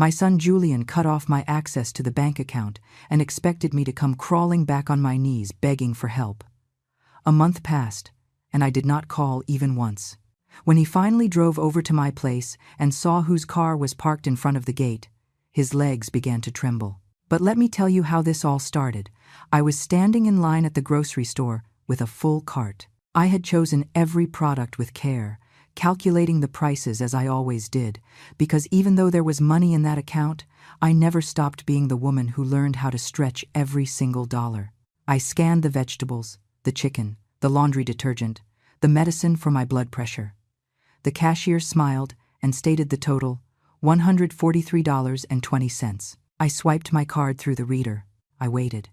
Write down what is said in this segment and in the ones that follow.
My son Julian cut off my access to the bank account and expected me to come crawling back on my knees begging for help. A month passed, and I did not call even once. When he finally drove over to my place and saw whose car was parked in front of the gate, his legs began to tremble. But let me tell you how this all started. I was standing in line at the grocery store with a full cart. I had chosen every product with care, calculating the prices as I always did, because even though there was money in that account, I never stopped being the woman who learned how to stretch every single dollar. I scanned the vegetables, the chicken, the laundry detergent, the medicine for my blood pressure. The cashier smiled and stated the total, $143.20. I swiped my card through the reader. I waited.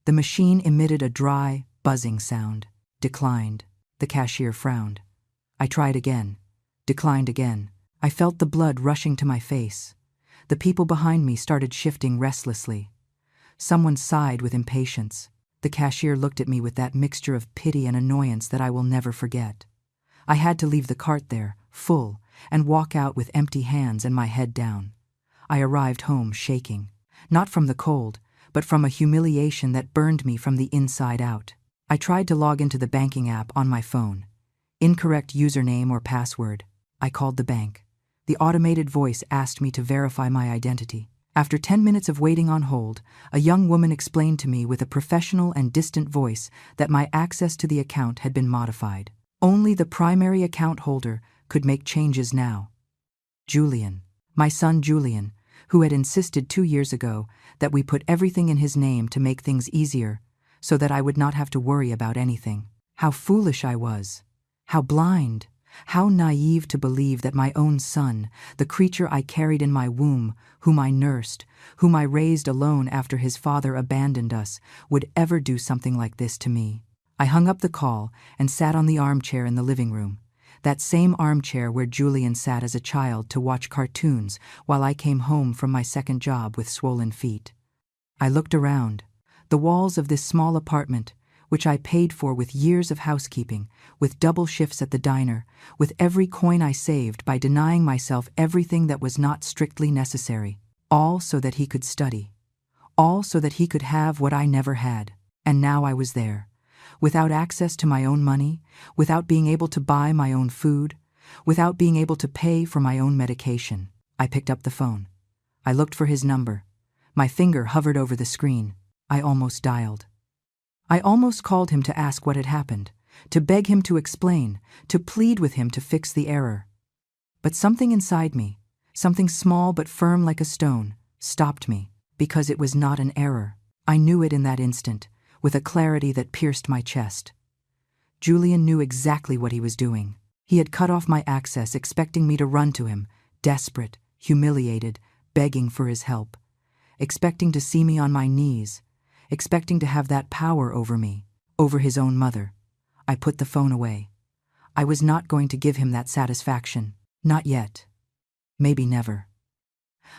The machine emitted a dry, buzzing sound. Declined. The cashier frowned. I tried again. Declined again. I felt the blood rushing to my face. The people behind me started shifting restlessly. Someone sighed with impatience. The cashier looked at me with that mixture of pity and annoyance that I will never forget. I had to leave the cart there, full, and walk out with empty hands and my head down. I arrived home shaking, not from the cold, but from a humiliation that burned me from the inside out. I tried to log into the banking app on my phone. Incorrect username or password. I called the bank. The automated voice asked me to verify my identity. After 10 minutes of waiting on hold, a young woman explained to me with a professional and distant voice that my access to the account had been modified. Only the primary account holder could make changes now. Julian, my son Julian, who had insisted 2 years ago that we put everything in his name to make things easier, so that I would not have to worry about anything. How foolish I was. How blind. How naive to believe that my own son, the creature I carried in my womb, whom I nursed, whom I raised alone after his father abandoned us, would ever do something like this to me. I hung up the call and sat on the armchair in the living room. That same armchair where Julian sat as a child to watch cartoons while I came home from my second job with swollen feet. I looked around. The walls of this small apartment, which I paid for with years of housekeeping, with double shifts at the diner, with every coin I saved by denying myself everything that was not strictly necessary, all so that he could study, all so that he could have what I never had. And now I was there, without access to my own money, without being able to buy my own food, without being able to pay for my own medication. I picked up the phone. I looked for his number. My finger hovered over the screen. I almost dialed. I almost called him to ask what had happened, to beg him to explain, to plead with him to fix the error. But something inside me, something small but firm like a stone, stopped me, because it was not an error. I knew it in that instant, with a clarity that pierced my chest. Julian knew exactly what he was doing. He had cut off my access, expecting me to run to him, desperate, humiliated, begging for his help, expecting to see me on my knees, expecting to have that power over me, over his own mother. I put the phone away. I was not going to give him that satisfaction. Not yet. Maybe never.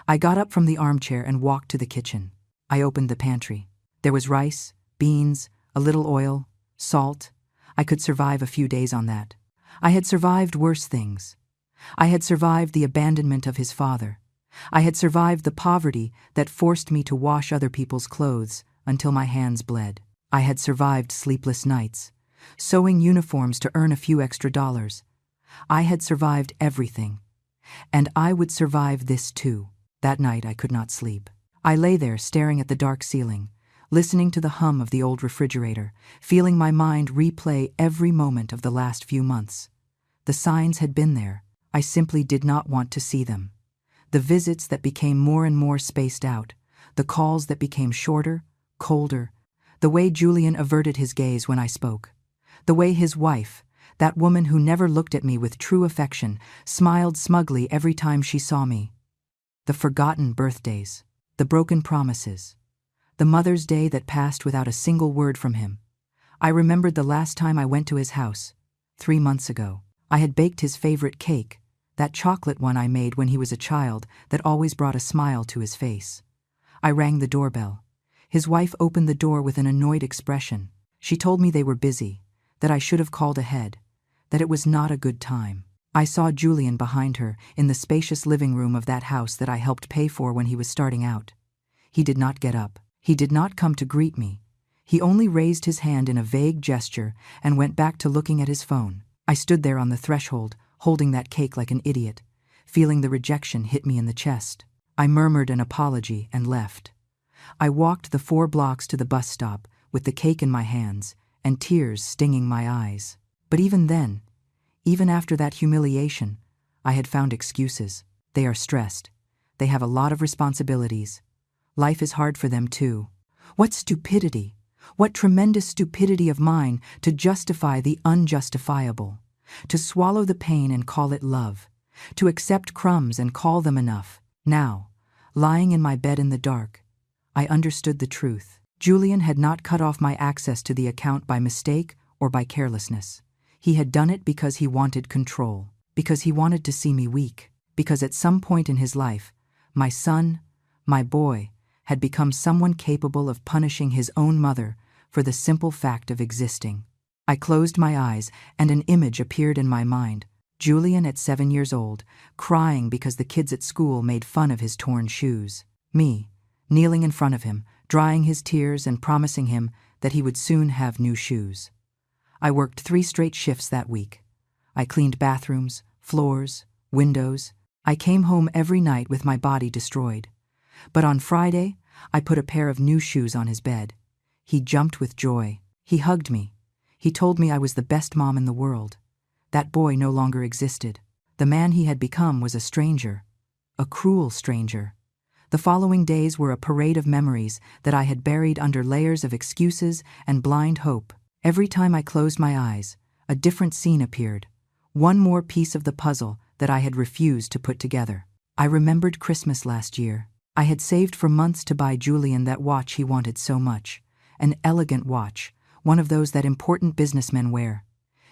I got up from the armchair and walked to the kitchen. I opened the pantry. There was rice, beans, a little oil, salt. I could survive a few days on that. I had survived worse things. I had survived the abandonment of his father. I had survived the poverty that forced me to wash other people's clothes until my hands bled. I had survived sleepless nights, sewing uniforms to earn a few extra dollars. I had survived everything. And I would survive this too. That night I could not sleep. I lay there staring at the dark ceiling, listening to the hum of the old refrigerator, feeling my mind replay every moment of the last few months. The signs had been there. I simply did not want to see them. The visits that became more and more spaced out, the calls that became shorter, colder, the way Julian averted his gaze when I spoke, the way his wife, that woman who never looked at me with true affection, smiled smugly every time she saw me. The forgotten birthdays, the broken promises, the Mother's Day that passed without a single word from him. I remembered the last time I went to his house, 3 months ago. I had baked his favorite cake, that chocolate one I made when he was a child that always brought a smile to his face. I rang the doorbell. His wife opened the door with an annoyed expression. She told me they were busy, that I should have called ahead, that it was not a good time. I saw Julian behind her in the spacious living room of that house that I helped pay for when he was starting out. He did not get up. He did not come to greet me. He only raised his hand in a vague gesture and went back to looking at his phone. I stood there on the threshold, holding that cake like an idiot, feeling the rejection hit me in the chest. I murmured an apology and left. I walked the 4 blocks to the bus stop with the cake in my hands and tears stinging my eyes. But even then, even after that humiliation, I had found excuses. They are stressed. They have a lot of responsibilities. Life is hard for them too. What stupidity! What tremendous stupidity of mine to justify the unjustifiable, to swallow the pain and call it love, to accept crumbs and call them enough. Now, lying in my bed in the dark, I understood the truth. Julian had not cut off my access to the account by mistake or by carelessness. He had done it because he wanted control, because he wanted to see me weak, because at some point in his life, my son, my boy, had become someone capable of punishing his own mother for the simple fact of existing. I closed my eyes and an image appeared in my mind. Julian at 7 years old, crying because the kids at school made fun of his torn shoes. Me, kneeling in front of him, drying his tears and promising him that he would soon have new shoes. I worked 3 straight shifts that week. I cleaned bathrooms, floors, windows. I came home every night with my body destroyed. But on Friday, I put a pair of new shoes on his bed. He jumped with joy. He hugged me. He told me I was the best mom in the world. That boy no longer existed. The man he had become was a stranger. A cruel stranger. The following days were a parade of memories that I had buried under layers of excuses and blind hope. Every time I closed my eyes, a different scene appeared. One more piece of the puzzle that I had refused to put together. I remembered Christmas last year. I had saved for months to buy Julian that watch he wanted so much. An elegant watch, one of those that important businessmen wear.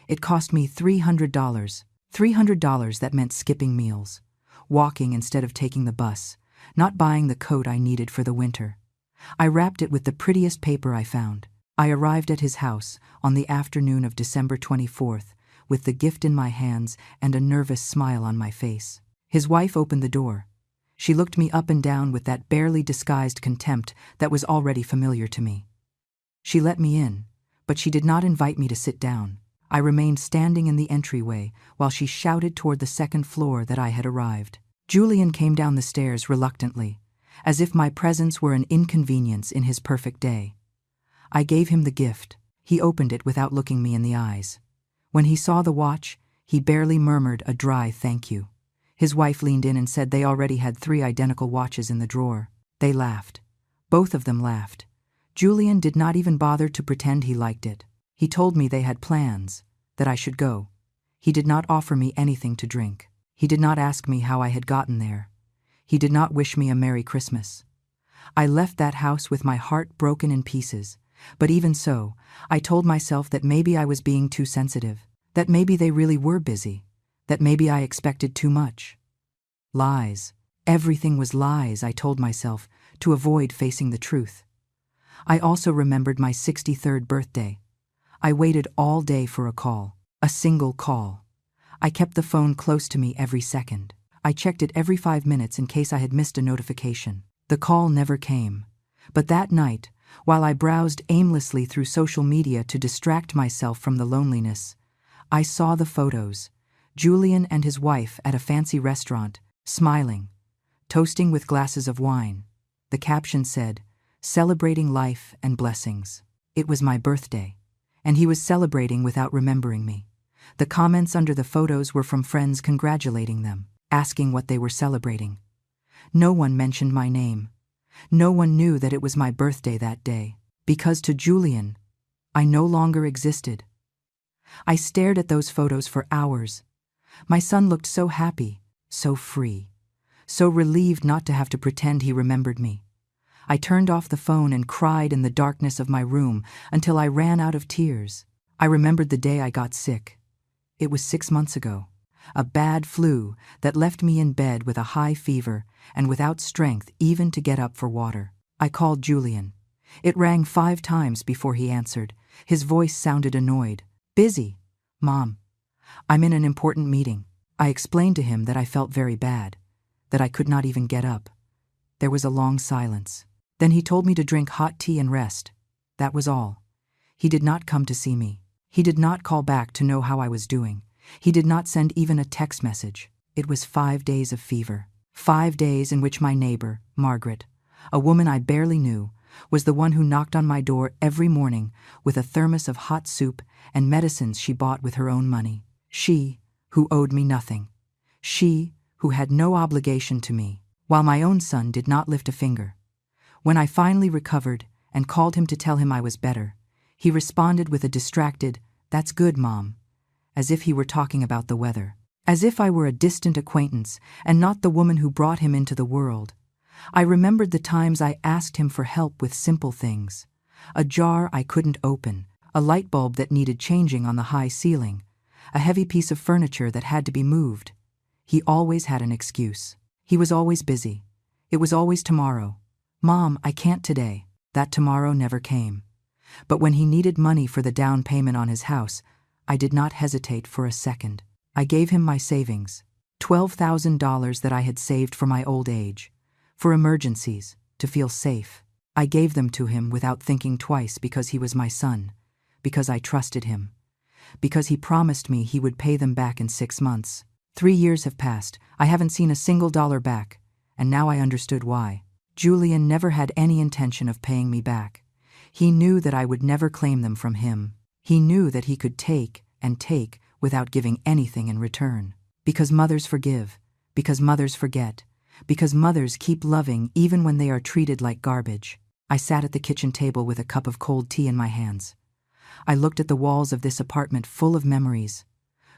It cost me $300. $300 that meant skipping meals, walking instead of taking the bus, not buying the coat I needed for the winter. I wrapped it with the prettiest paper I found. I arrived at his house on the afternoon of December 24th with the gift in my hands and a nervous smile on my face. His wife opened the door. She looked me up and down with that barely disguised contempt that was already familiar to me. She let me in, but she did not invite me to sit down. I remained standing in the entryway while she shouted toward the 2nd floor that I had arrived. Julian came down the stairs reluctantly, as if my presence were an inconvenience in his perfect day. I gave him the gift. He opened it without looking me in the eyes. When he saw the watch, he barely murmured a dry thank you. His wife leaned in and said they already had 3 identical watches in the drawer. They laughed. Both of them laughed. Julian did not even bother to pretend he liked it. He told me they had plans, that I should go. He did not offer me anything to drink. He did not ask me how I had gotten there. He did not wish me a Merry Christmas. I left that house with my heart broken in pieces, but even so, I told myself that maybe I was being too sensitive, that maybe they really were busy, that maybe I expected too much. Lies. Everything was lies, I told myself, to avoid facing the truth. I also remembered my 63rd birthday. I waited all day for a call, a single call. I kept the phone close to me every second. I checked it every 5 minutes in case I had missed a notification. The call never came. But that night, while I browsed aimlessly through social media to distract myself from the loneliness, I saw the photos. Julian and his wife at a fancy restaurant, smiling, toasting with glasses of wine. The caption said, "Celebrating life and blessings." It was my birthday, and he was celebrating without remembering me. The comments under the photos were from friends congratulating them, asking what they were celebrating. No one mentioned my name. No one knew that it was my birthday that day, because to Julian, I no longer existed. I stared at those photos for hours. My son looked so happy, so free, so relieved not to have to pretend he remembered me. I turned off the phone and cried in the darkness of my room until I ran out of tears. I remembered the day I got sick. It was 6 months ago. A bad flu that left me in bed with a high fever and without strength even to get up for water. I called Julian. It rang 5 times before he answered. His voice sounded annoyed. "Busy, Mom. I'm in an important meeting." I explained to him that I felt very bad, that I could not even get up. There was a long silence. Then he told me to drink hot tea and rest. That was all. He did not come to see me. He did not call back to know how I was doing. He did not send even a text message. It was 5 days of fever. 5 days in which my neighbor, Margaret, a woman I barely knew, was the one who knocked on my door every morning with a thermos of hot soup and medicines she bought with her own money. She, who owed me nothing. She, who had no obligation to me, while my own son did not lift a finger. When I finally recovered and called him to tell him I was better, he responded with a distracted, "That's good, Mom," as if he were talking about the weather. As if I were a distant acquaintance and not the woman who brought him into the world. I remembered the times I asked him for help with simple things. A jar I couldn't open, a light bulb that needed changing on the high ceiling, a heavy piece of furniture that had to be moved. He always had an excuse. He was always busy. It was always tomorrow. "Mom, I can't today." That tomorrow never came. But when he needed money for the down payment on his house, I did not hesitate for a second. I gave him my savings, $12,000 that I had saved for my old age, for emergencies, to feel safe. I gave them to him without thinking twice because he was my son, because I trusted him, because he promised me he would pay them back in 6 months. 3 years have passed, I haven't seen a single dollar back, and now I understood why. Julian never had any intention of paying me back. He knew that I would never claim them from him. He knew that he could take and take without giving anything in return. Because mothers forgive, because mothers forget, because mothers keep loving even when they are treated like garbage. I sat at the kitchen table with a cup of cold tea in my hands. I looked at the walls of this apartment full of memories.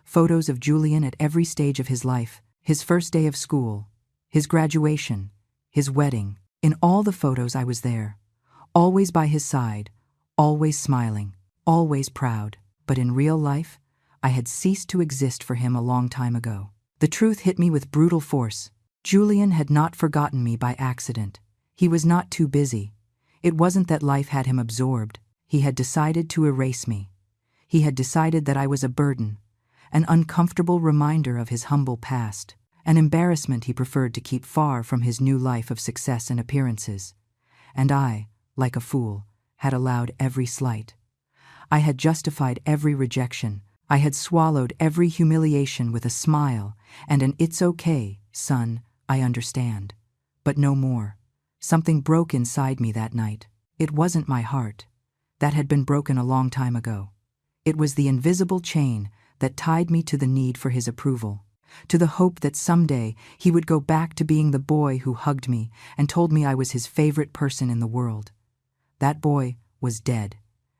Photos of Julian at every stage of his life, his first day of school, his graduation, his wedding. In all the photos I was there, always by his side, always smiling, always proud. But in real life, I had ceased to exist for him a long time ago. The truth hit me with brutal force. Julian had not forgotten me by accident. He was not too busy. It wasn't that life had him absorbed. He had decided to erase me. He had decided that I was a burden, an uncomfortable reminder of his humble past, an embarrassment he preferred to keep far from his new life of success and appearances. And I, like a fool, had allowed every slight. I had justified every rejection. I had swallowed every humiliation with a smile and an "It's okay, son, I understand." But no more. Something broke inside me that night. It wasn't my heart. That had been broken a long time ago. It was the invisible chain that tied me to the need for his approval, to the hope that someday he would go back to being the boy who hugged me and told me I was his favorite person in the world. That boy was dead,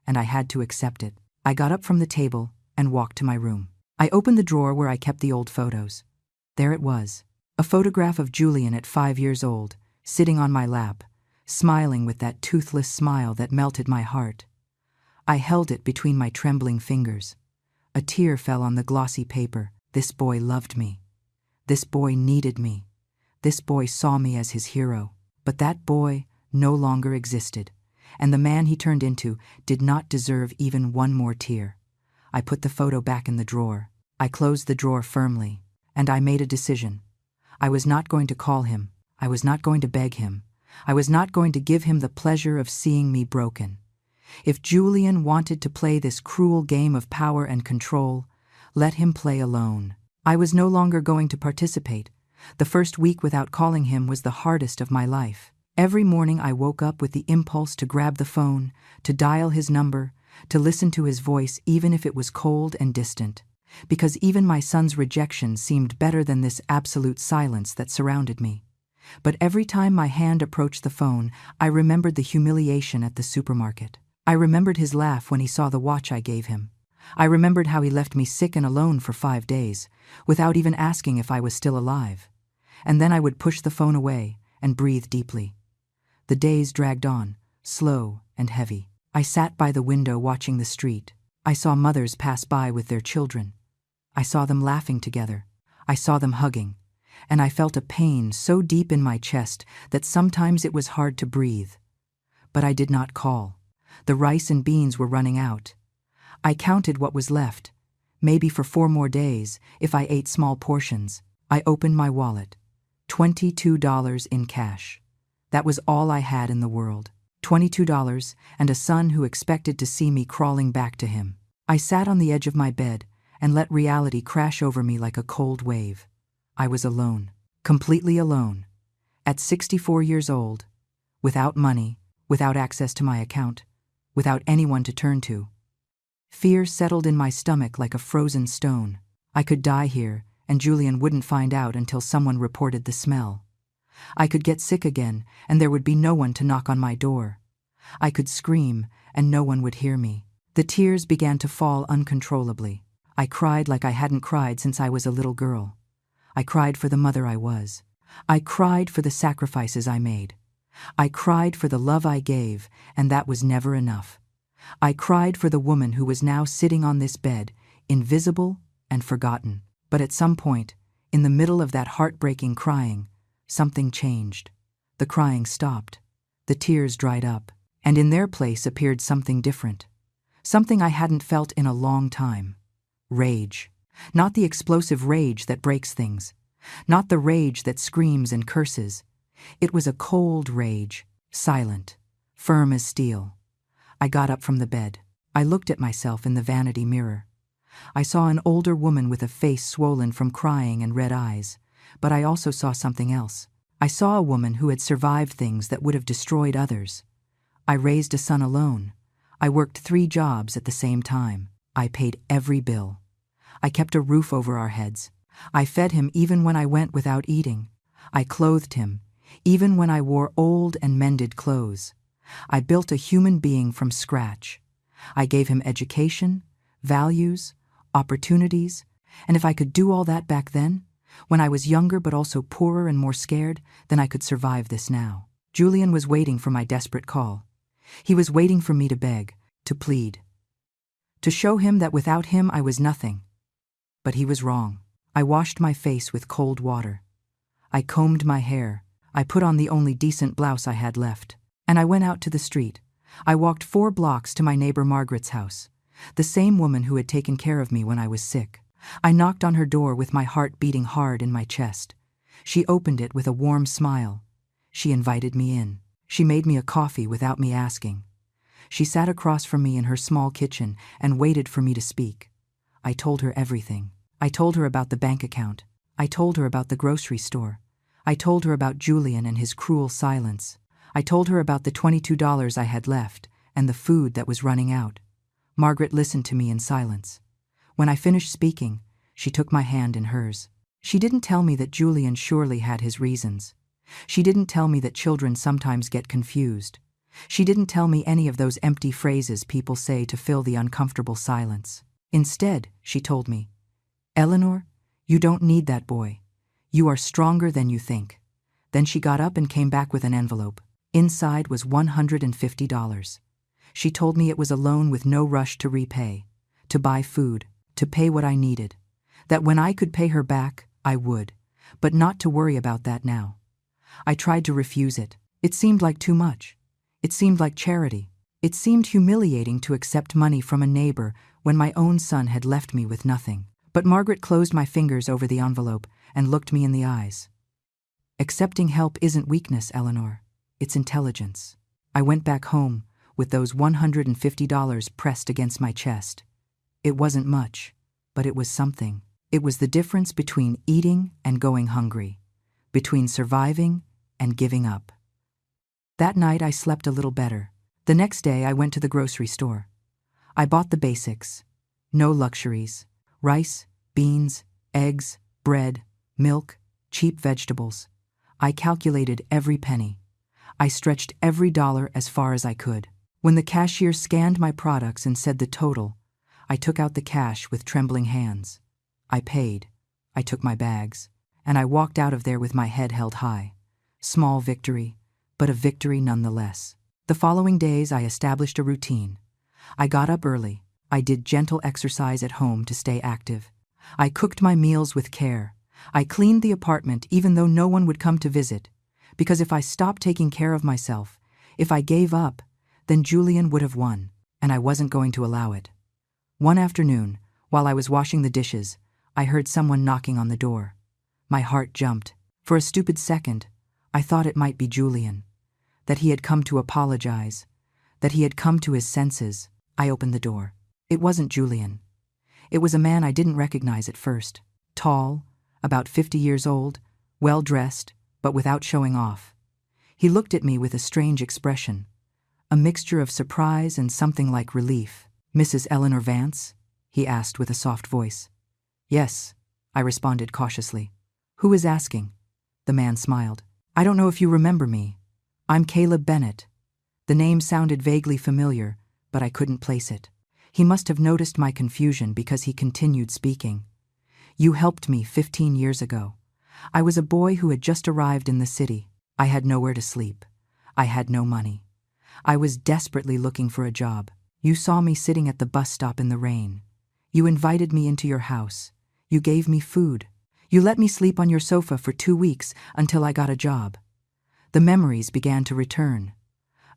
and I had to accept it. I got up from the table and walked to my room. I opened the drawer where I kept the old photos. There it was, a photograph of Julian at 5 years old, sitting on my lap, smiling with that toothless smile that melted my heart. I held it between my trembling fingers. A tear fell on the glossy paper. This boy loved me. This boy needed me. This boy saw me as his hero. But that boy no longer existed, and the man he turned into did not deserve even one more tear. I put the photo back in the drawer. I closed the drawer firmly, and I made a decision. I was not going to call him. I was not going to beg him. I was not going to give him the pleasure of seeing me broken. If Julian wanted to play this cruel game of power and control, let him play alone. I was no longer going to participate. The first week without calling him was the hardest of my life. Every morning I woke up with the impulse to grab the phone, to dial his number, to listen to his voice even if it was cold and distant, because even my son's rejection seemed better than this absolute silence that surrounded me. But every time my hand approached the phone, I remembered the humiliation at the supermarket. I remembered his laugh when he saw the watch I gave him. I remembered how he left me sick and alone for 5 days, without even asking if I was still alive. And then I would push the phone away and breathe deeply. The days dragged on, slow and heavy. I sat by the window watching the street. I saw mothers pass by with their children. I saw them laughing together. I saw them hugging. And I felt a pain so deep in my chest that sometimes it was hard to breathe. But I did not call. The rice and beans were running out. I counted what was left. maybe for 4 more days, if I ate small portions. I opened my wallet. $22 in cash. That was all I had in the world. $22 and a son who expected to see me crawling back to him. I sat on the edge of my bed and let reality crash over me like a cold wave. I was alone. Completely alone. At 64 years old. Without money, without access to my account, without anyone to turn to. Fear settled in my stomach like a frozen stone. I could die here, and Julian wouldn't find out until someone reported the smell. I could get sick again, and there would be no one to knock on my door. I could scream, and no one would hear me. The tears began to fall uncontrollably. I cried like I hadn't cried since I was a little girl. I cried for the mother I was. I cried for the sacrifices I made. I cried for the love I gave, and that was never enough. I cried for the woman who was now sitting on this bed, invisible and forgotten. But at some point, in the middle of that heartbreaking crying, something changed. The crying stopped. The tears dried up, and in their place appeared something different. Something I hadn't felt in a long time. Rage. Not the explosive rage that breaks things. Not the rage that screams and curses. It was a cold rage, silent, firm as steel. I got up from the bed. I looked at myself in the vanity mirror. I saw an older woman with a face swollen from crying and red eyes, but I also saw something else. I saw a woman who had survived things that would have destroyed others. I raised a son alone. I worked 3 jobs at the same time. I paid every bill. I kept a roof over our heads. I fed him even when I went without eating. I clothed him, even when I wore old and mended clothes. I built a human being from scratch. I gave him education, values, opportunities, and if I could do all that back then, when I was younger but also poorer and more scared, then I could survive this now. Julian was waiting for my desperate call. He was waiting for me to beg, to plead, to show him that without him I was nothing. But he was wrong. I washed my face with cold water. I combed my hair. I put on the only decent blouse I had left. And I went out to the street. I walked 4 blocks to my neighbor Margaret's house, the same woman who had taken care of me when I was sick. I knocked on her door with my heart beating hard in my chest. She opened it with a warm smile. She invited me in. She made me a coffee without me asking. She sat across from me in her small kitchen and waited for me to speak. I told her everything. I told her about the bank account. I told her about the grocery store. I told her about Julian and his cruel silence. I told her about the $22 I had left and the food that was running out. Margaret listened to me in silence. When I finished speaking, she took my hand in hers. She didn't tell me that Julian surely had his reasons. She didn't tell me that children sometimes get confused. She didn't tell me any of those empty phrases people say to fill the uncomfortable silence. Instead, she told me, "Eleanor, you don't need that boy. You are stronger than you think." Then she got up and came back with an envelope. Inside was $150. She told me it was a loan with no rush to repay, to buy food, to pay what I needed, that when I could pay her back, I would, but not to worry about that now. I tried to refuse it. It seemed like too much. It seemed like charity. It seemed humiliating to accept money from a neighbor when my own son had left me with nothing. But Margaret closed my fingers over the envelope and looked me in the eyes. "Accepting help isn't weakness, Eleanor. It's intelligence." I went back home with those $150 pressed against my chest. It wasn't much, but it was something. It was the difference between eating and going hungry, between surviving and giving up. That night I slept a little better. The next day I went to the grocery store. I bought the basics. No luxuries. Rice, beans, eggs, bread, milk, cheap vegetables. I calculated every penny. I stretched every dollar as far as I could. When the cashier scanned my products and said the total, I took out the cash with trembling hands. I paid. I took my bags, and I walked out of there with my head held high. Small victory, but a victory nonetheless. The following days I established a routine. I got up early. I did gentle exercise at home to stay active. I cooked my meals with care. I cleaned the apartment even though no one would come to visit, because if I stopped taking care of myself, if I gave up, then Julian would have won, and I wasn't going to allow it. One afternoon, While I was washing the dishes, I heard someone knocking on the door. My heart jumped. For a stupid second, I thought it might be Julian. That he had come to apologize. That he had come to his senses. I opened the door. It wasn't Julian. It was a man I didn't recognize at first. Tall, about 50 years old, well-dressed, but without showing off. He looked at me with a strange expression, a mixture of surprise and something like relief. "Mrs. Eleanor Vance?" he asked with a soft voice. "Yes," I responded cautiously. "Who is asking?" The man smiled. "I don't know if you remember me. I'm Caleb Bennett." The name sounded vaguely familiar, but I couldn't place it. He must have noticed my confusion because he continued speaking. "You helped me 15 years ago. I was a boy who had just arrived in the city. I had nowhere to sleep. I had no money. I was desperately looking for a job. You saw me sitting at the bus stop in the rain. You invited me into your house. You gave me food. You let me sleep on your sofa for 2 weeks until I got a job." The memories began to return.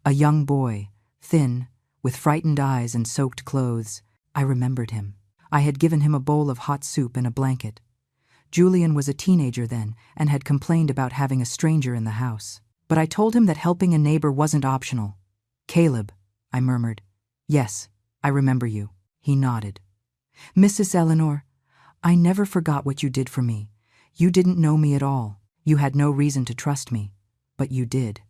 A young boy, thin, with frightened eyes and soaked clothes. I remembered him. I had given him a bowl of hot soup and a blanket. Julian was a teenager then and had complained about having a stranger in the house. But I told him that helping a neighbor wasn't optional. "Caleb," I murmured. "Yes, I remember you." He nodded. "Mrs. Eleanor, I never forgot what you did for me. You didn't know me at all. You had no reason to trust me, but you did.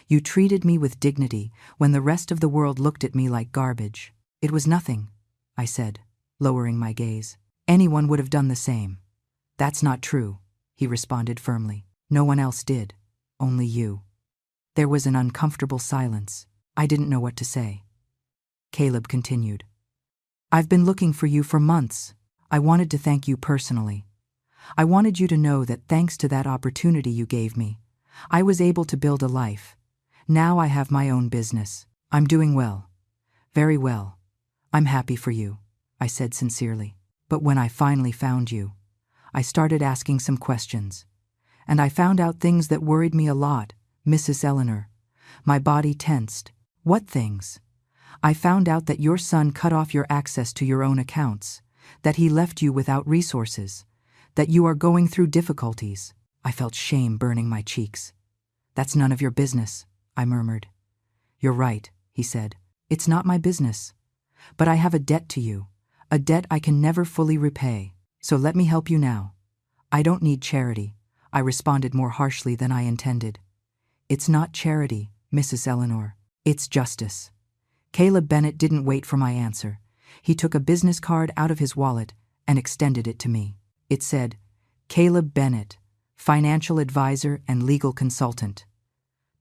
You treated me with dignity when the rest of the world looked at me like garbage." "It was nothing," I said, lowering my gaze. "Anyone would have done the same." "That's not true," he responded firmly. "No one else did. Only you." There was an uncomfortable silence. I didn't know what to say. Caleb continued. "I've been looking for you for months. I wanted to thank you personally. I wanted you to know that thanks to that opportunity you gave me, I was able to build a life. Now I have my own business. I'm doing well. Very well. I'm happy for you," I said sincerely. "But when I finally found you, I started asking some questions. And I found out things that worried me a lot, Mrs. Eleanor." My body tensed. "What things?" "I found out that your son cut off your access to your own accounts, that he left you without resources, that you are going through difficulties." I felt shame burning my cheeks. "That's none of your business," I murmured. "You're right," he said. "It's not my business. But I have a debt to you, a debt I can never fully repay. So let me help you now." "I don't need charity," I responded more harshly than I intended. "It's not charity, Mrs. Eleanor. It's justice." Caleb Bennett didn't wait for my answer. He took a business card out of his wallet and extended it to me. It said, "Caleb Bennett, financial advisor and legal consultant.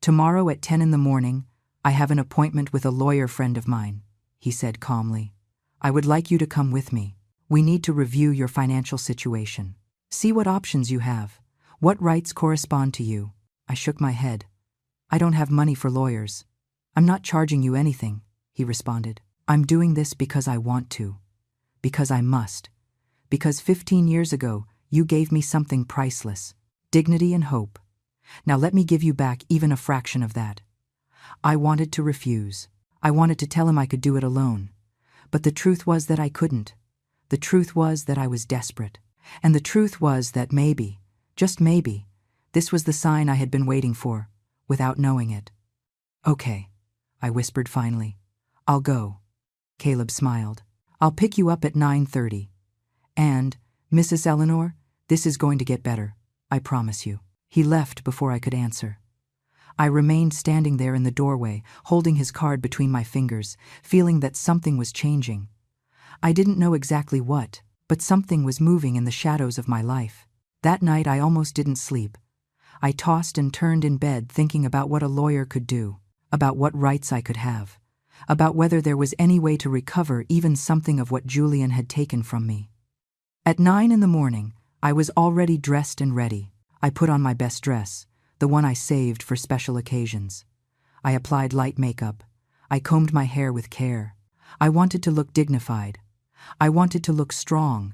Tomorrow at 10 in the morning, I have an appointment with a lawyer friend of mine," he said calmly. "I would like you to come with me. We need to review your financial situation. See what options you have, what rights correspond to you." I shook my head. "I don't have money for lawyers." "I'm not charging you anything," he responded. "I'm doing this because I want to, because I must, because 15 years ago you gave me something priceless, dignity and hope. Now let me give you back even a fraction of that." I wanted to refuse. I wanted to tell him I could do it alone. But the truth was that I couldn't. The truth was that I was desperate. And the truth was that maybe, just maybe, this was the sign I had been waiting for, without knowing it. "Okay," I whispered finally. "I'll go." Caleb smiled. "I'll pick you up at 9:30. And, Mrs. Eleanor, this is going to get better, I promise you." He left before I could answer. I remained standing there in the doorway, holding his card between my fingers, feeling that something was changing. I didn't know exactly what, but something was moving in the shadows of my life. That night I almost didn't sleep. I tossed and turned in bed thinking about what a lawyer could do, about what rights I could have, about whether there was any way to recover even something of what Julian had taken from me. At 9 in the morning, I was already dressed and ready. I put on my best dress, the one I saved for special occasions. I applied light makeup. I combed my hair with care. I wanted to look dignified. I wanted to look strong.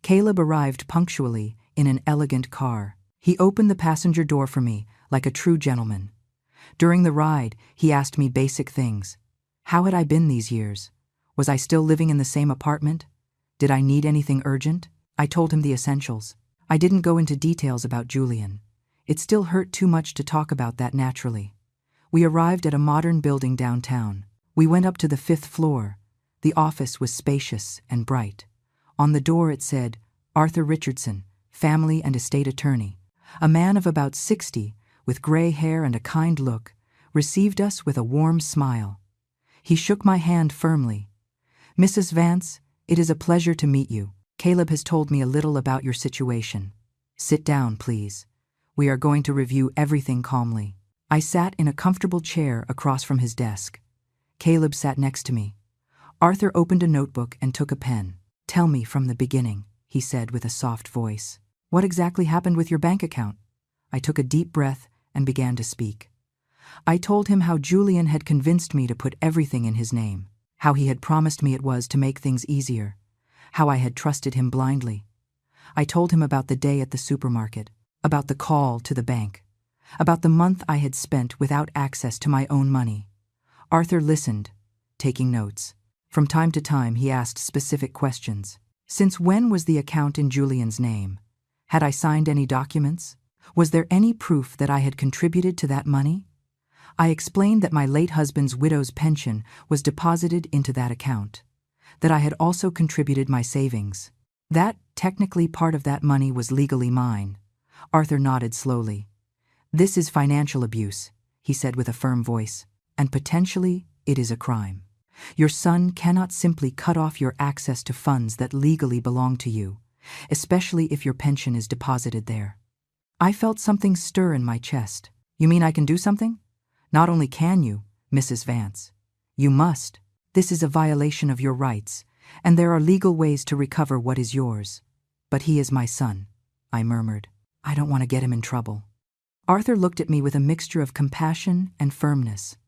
Caleb arrived punctually in an elegant car. He opened the passenger door for me like a true gentleman. During the ride, he asked me basic things. How had I been these years? Was I still living in the same apartment? Did I need anything urgent? I told him the essentials. I didn't go into details about Julian. It still hurt too much to talk about that naturally. We arrived at a modern building downtown. We went up to the 5th floor. The office was spacious and bright. On the door it said, Arthur Richardson, family and estate attorney. A man of about 60, with gray hair and a kind look, received us with a warm smile. He shook my hand firmly. Mrs. Vance, it is a pleasure to meet you. Caleb has told me a little about your situation. Sit down, please. We are going to review everything calmly. I sat in a comfortable chair across from his desk. Caleb sat next to me. Arthur opened a notebook and took a pen. Tell me from the beginning, he said with a soft voice. What exactly happened with your bank account? I took a deep breath and began to speak. I told him how Julian had convinced me to put everything in his name, how he had promised me it was to make things easier, how I had trusted him blindly. I told him about the day at the supermarket, about the call to the bank, about the month I had spent without access to my own money. Arthur listened, taking notes. From time to time he asked specific questions. Since when was the account in Julian's name? Had I signed any documents? Was there any proof that I had contributed to that money? I explained that my late husband's widow's pension was deposited into that account, that I had also contributed my savings, that technically part of that money was legally mine. Arthur nodded slowly. This is financial abuse, he said with a firm voice, and potentially it is a crime. Your son cannot simply cut off your access to funds that legally belong to you, especially if your pension is deposited there. I felt something stir in my chest. You mean I can do something? Not only can you, Mrs. Vance, you must. This is a violation of your rights, and there are legal ways to recover what is yours. But he is my son, I murmured. I don't want to get him in trouble. Arthur looked at me with a mixture of compassion and firmness.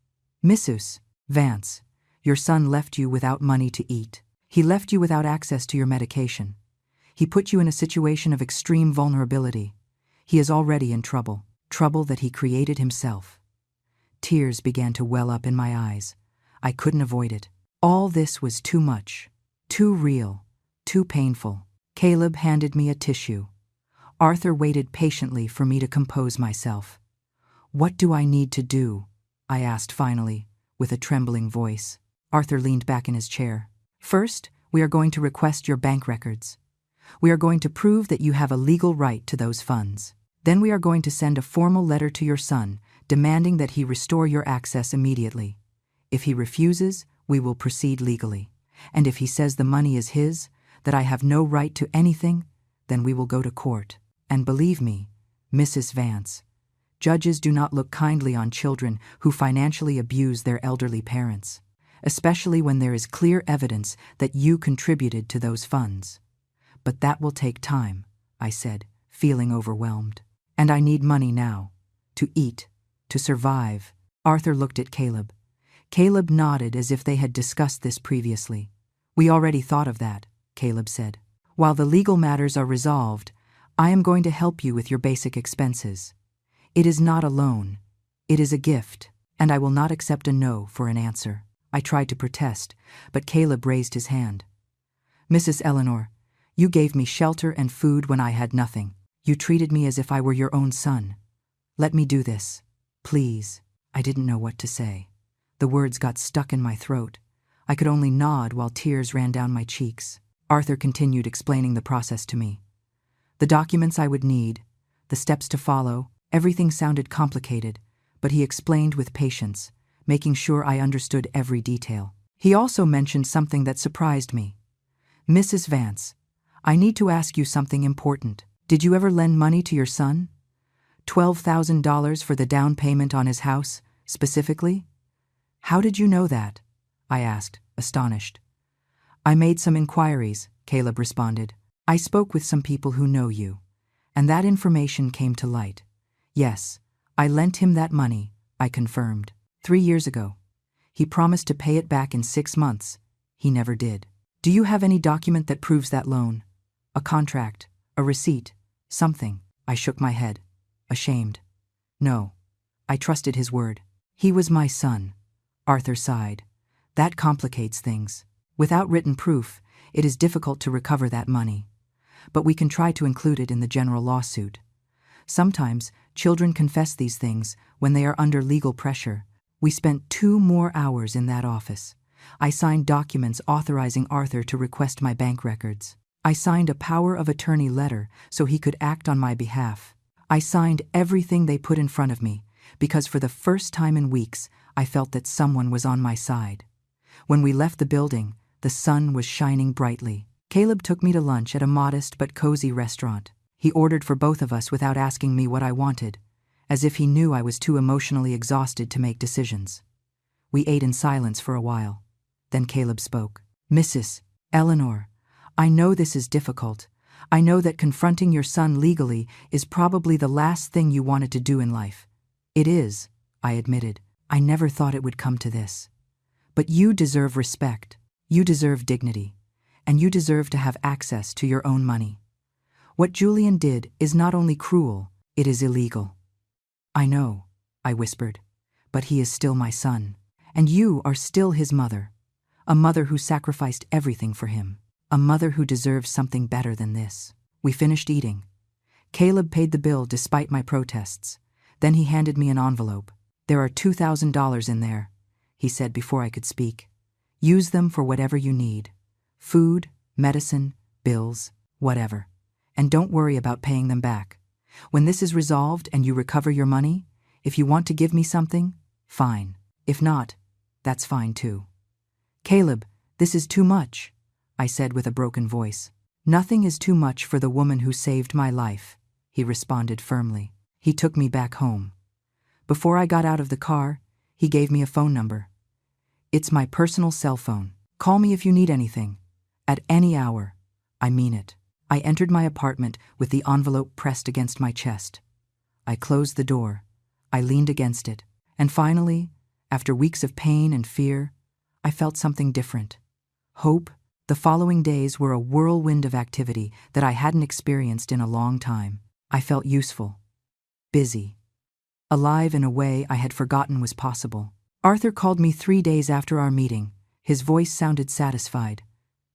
Mrs. Vance, your son left you without money to eat. He left you without access to your medication. He put you in a situation of extreme vulnerability. He is already in trouble, trouble that he created himself. Tears began to well up in my eyes. I couldn't avoid it. All this was too much, too real, too painful. Caleb handed me a tissue. Arthur waited patiently for me to compose myself. What do I need to do? I asked finally, with a trembling voice. Arthur leaned back in his chair. First, we are going to request your bank records. We are going to prove that you have a legal right to those funds. Then we are going to send a formal letter to your son, demanding that he restore your access immediately. If he refuses, we will proceed legally. And if he says the money is his, that I have no right to anything, then we will go to court. And believe me, Mrs. Vance, judges do not look kindly on children who financially abuse their elderly parents, especially when there is clear evidence that you contributed to those funds. But that will take time, I said, feeling overwhelmed. And I need money now, to eat, to survive. Arthur looked at Caleb. Caleb nodded as if they had discussed this previously. We already thought of that, Caleb said. While the legal matters are resolved, I am going to help you with your basic expenses. It is not a loan. It is a gift, and I will not accept a no for an answer. I tried to protest, but Caleb raised his hand. Mrs. Eleanor, you gave me shelter and food when I had nothing. You treated me as if I were your own son. Let me do this, please. I didn't know what to say. The words got stuck in my throat. I could only nod while tears ran down my cheeks. Arthur continued explaining the process to me. The documents I would need, the steps to follow, everything sounded complicated, but he explained with patience, making sure I understood every detail. He also mentioned something that surprised me. Mrs. Vance, I need to ask you something important. Did you ever lend money to your son? $12,000 for the down payment on his house, specifically? How did you know that? I asked, astonished. I made some inquiries, Caleb responded. I spoke with some people who know you, and that information came to light. Yes, I lent him that money, I confirmed. 3 years ago. He promised to pay it back in 6 months. He never did. Do you have any document that proves that loan? A contract, a receipt, something? I shook my head, ashamed. No, I trusted his word. He was my son. Arthur sighed. That complicates things. Without written proof, It is difficult to recover that money. But we can try to include it in the general lawsuit. Sometimes, children confess these things when they are under legal pressure. We spent 2 more hours in that office. I signed documents authorizing Arthur to request my bank records. I signed a power of attorney letter so he could act on my behalf. I signed everything they put in front of me, because for the first time in weeks, I felt that someone was on my side. When we left the building, the sun was shining brightly. Caleb took me to lunch at a modest but cozy restaurant. He ordered for both of us without asking me what I wanted, as if he knew I was too emotionally exhausted to make decisions. We ate in silence for a while. Then Caleb spoke. "Mrs. Eleanor, I know this is difficult. I know that confronting your son legally is probably the last thing you wanted to do in life. It is," I admitted. "I never thought it would come to this. But you deserve respect. You deserve dignity. And you deserve to have access to your own money. What Julian did is not only cruel, it is illegal." "I know," I whispered, "but he is still my son. And you are still his mother. A mother who sacrificed everything for him. A mother who deserves something better than this." We finished eating. Caleb paid the bill despite my protests. Then he handed me an envelope. "There are $2,000 in there," he said before I could speak. "Use them for whatever you need. Food, medicine, bills, whatever. And don't worry about paying them back. When this is resolved and you recover your money, if you want to give me something, fine. If not, that's fine too." "Caleb, this is too much," I said with a broken voice. "Nothing is too much for the woman who saved my life," he responded firmly. He took me back home. Before I got out of the car, he gave me a phone number. "It's my personal cell phone. Call me if you need anything. At any hour. I mean it." I entered my apartment with the envelope pressed against my chest. I closed the door. I leaned against it. And finally, after weeks of pain and fear, I felt something different. Hope. The following days were a whirlwind of activity that I hadn't experienced in a long time. I felt useful. Busy. Alive in a way I had forgotten was possible. Arthur called me 3 days after our meeting. His voice sounded satisfied.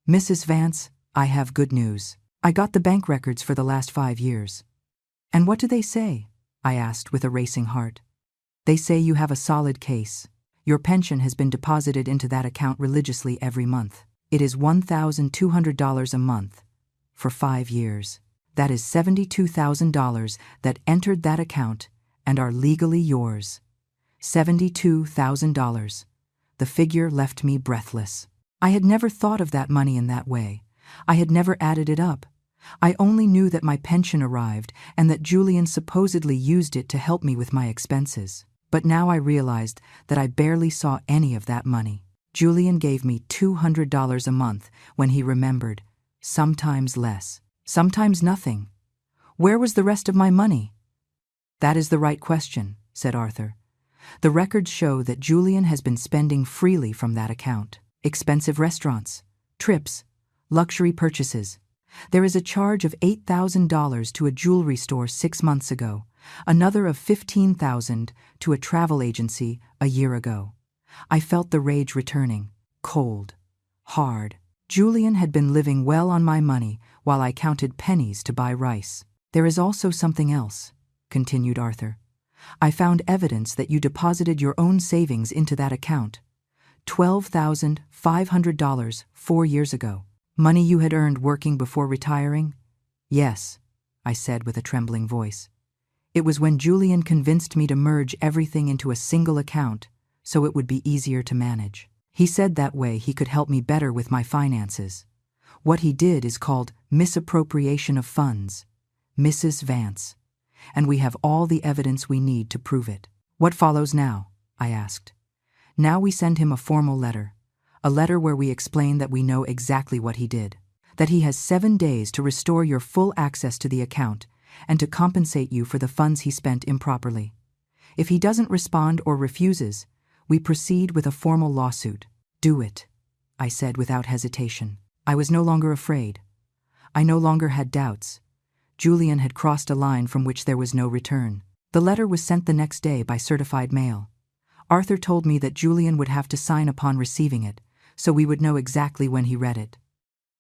"Mrs. Vance, I have good news. I got the bank records for the last 5 years." "And what do they say?" I asked with a racing heart. "They say you have a solid case. Your pension has been deposited into that account religiously every month. It is $1,200 a month for 5 years. That is $72,000 that entered that account and are legally yours. $72,000. The figure left me breathless. I had never thought of that money in that way. I had never added it up. I only knew that my pension arrived and that Julian supposedly used it to help me with my expenses. But now I realized that I barely saw any of that money. Julian gave me $200 a month when he remembered, sometimes less, sometimes nothing. Where was the rest of my money? "That is the right question," said Arthur. "The records show that Julian has been spending freely from that account. Expensive restaurants, trips, luxury purchases. There is a charge of $8,000 to a jewelry store 6 months ago, another of $15,000 to a travel agency a year ago." I felt the rage returning, cold, hard. Julian had been living well on my money while I counted pennies to buy rice. "There is also something else," continued Arthur. "I found evidence that you deposited your own savings into that account. $12,500 4 years ago. Money you had earned working before retiring?" "Yes," I said with a trembling voice. "It was when Julian convinced me to merge everything into a single account so it would be easier to manage. He said that way he could help me better with my finances. What he did is called misappropriation of funds. Mrs. Vance. And we have all the evidence we need to prove it." "What follows now?" I asked. "Now we send him a formal letter. A letter where we explain that we know exactly what he did, that he has 7 days to restore your full access to the account and to compensate you for the funds he spent improperly. If he doesn't respond or refuses, we proceed with a formal lawsuit." "Do it," I said without hesitation. I was no longer afraid. I no longer had doubts. Julian had crossed a line from which there was no return. The letter was sent the next day by certified mail. Arthur told me that Julian would have to sign upon receiving it, so we would know exactly when he read it.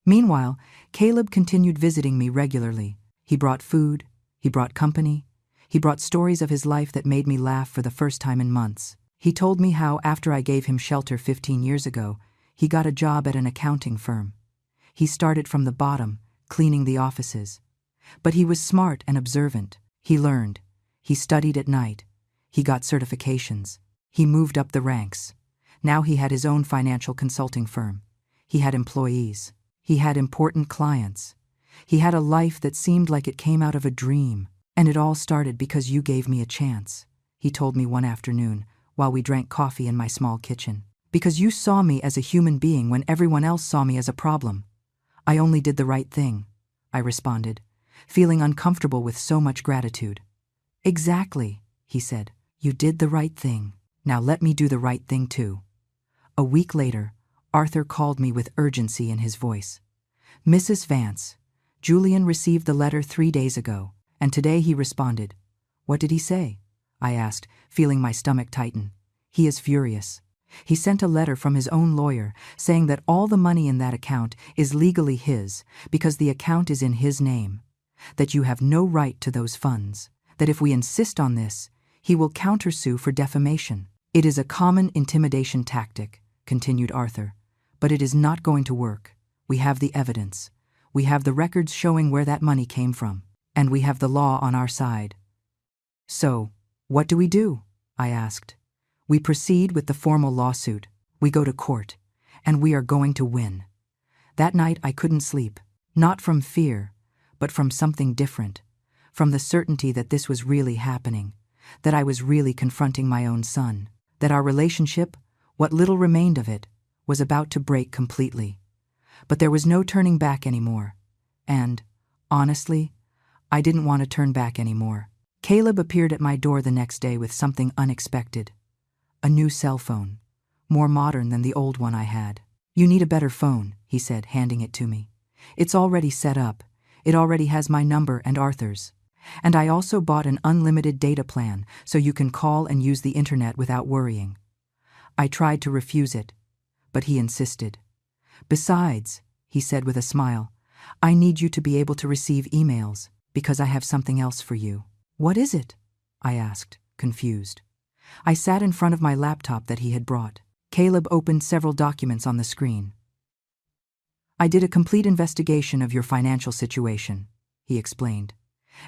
Meanwhile, Caleb continued visiting me regularly. He brought food, he brought company, he brought stories of his life that made me laugh for the first time in months. He told me how, after I gave him shelter 15 years ago, he got a job at an accounting firm. He started from the bottom, cleaning the offices. But he was smart and observant. He learned. He studied at night. He got certifications. He moved up the ranks. Now he had his own financial consulting firm. He had employees. He had important clients. He had a life that seemed like it came out of a dream. And it all started because you gave me a chance, he told me one afternoon while we drank coffee in my small kitchen. Because you saw me as a human being when everyone else saw me as a problem. I only did the right thing, I responded, feeling uncomfortable with so much gratitude. Exactly, he said. You did the right thing. Now let me do the right thing too. A week later, Arthur called me with urgency in his voice. Mrs. Vance, Julian received the letter 3 days ago, and today he responded. What did he say? I asked, feeling my stomach tighten. He is furious. He sent a letter from his own lawyer saying that all the money in that account is legally his because the account is in his name, that you have no right to those funds, that if we insist on this, he will countersue for defamation. It is a common intimidation tactic, continued Arthur, but it is not going to work. We have the evidence. We have the records showing where that money came from, and we have the law on our side. So, what do we do? I asked. We proceed with the formal lawsuit. We go to court, and we are going to win. That night I couldn't sleep, not from fear, but from something different, from the certainty that this was really happening, that I was really confronting my own son, that our relationship, what little remained of it, was about to break completely. But there was no turning back anymore, and, honestly, I didn't want to turn back anymore. Caleb appeared at my door the next day with something unexpected. A new cell phone, more modern than the old one I had. You need a better phone, he said, handing it to me. It's already set up. It already has my number and Arthur's. And I also bought an unlimited data plan so you can call and use the internet without worrying. I tried to refuse it, but he insisted. Besides, he said with a smile, I need you to be able to receive emails because I have something else for you. What is it? I asked, confused. I sat in front of my laptop that he had brought. Caleb opened several documents on the screen. I did a complete investigation of your financial situation, he explained.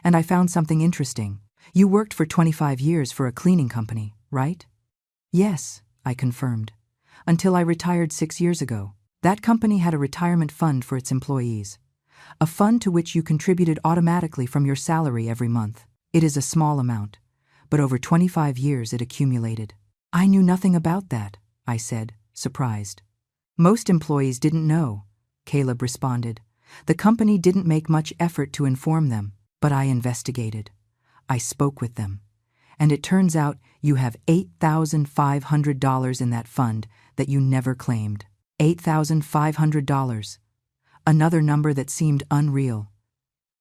And I found something interesting. You worked for 25 years for a cleaning company, right? Yes, I confirmed. Until I retired 6 years ago. That company had a retirement fund for its employees. A fund to which you contributed automatically from your salary every month. It is a small amount, but over 25 years it accumulated. I knew nothing about that, I said, surprised. Most employees didn't know, Caleb responded. The company didn't make much effort to inform them, but I investigated. I spoke with them. And it turns out you have $8,500 in that fund that you never claimed. $8,500. Another number that seemed unreal.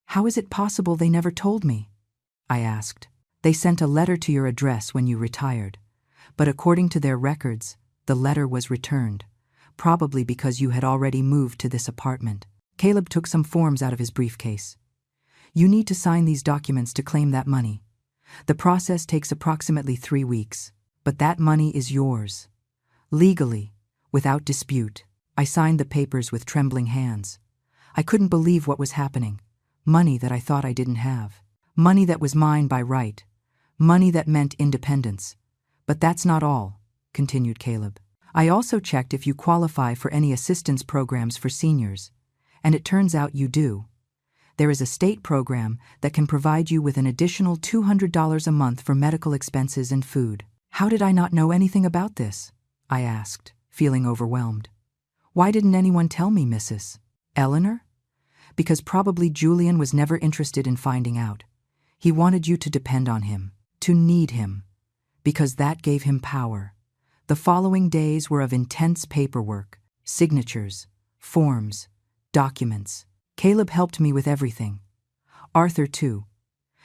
How is it possible they never told me? I asked. They sent a letter to your address when you retired, but according to their records, the letter was returned, probably because you had already moved to this apartment. Caleb took some forms out of his briefcase. You need to sign these documents to claim that money. The process takes approximately 3 weeks, but that money is yours. Legally, without dispute. I signed the papers with trembling hands. I couldn't believe what was happening. Money that I thought I didn't have. Money that was mine by right. Money that meant independence. But that's not all, continued Caleb. I also checked if you qualify for any assistance programs for seniors, and it turns out you do. There is a state program that can provide you with an additional $200 a month for medical expenses and food. How did I not know anything about this? I asked, feeling overwhelmed. Why didn't anyone tell me, Mrs. Eleanor? Because probably Julian was never interested in finding out. He wanted you to depend on him, to need him, because that gave him power. The following days were of intense paperwork, signatures, forms, documents. Caleb helped me with everything. Arthur, too.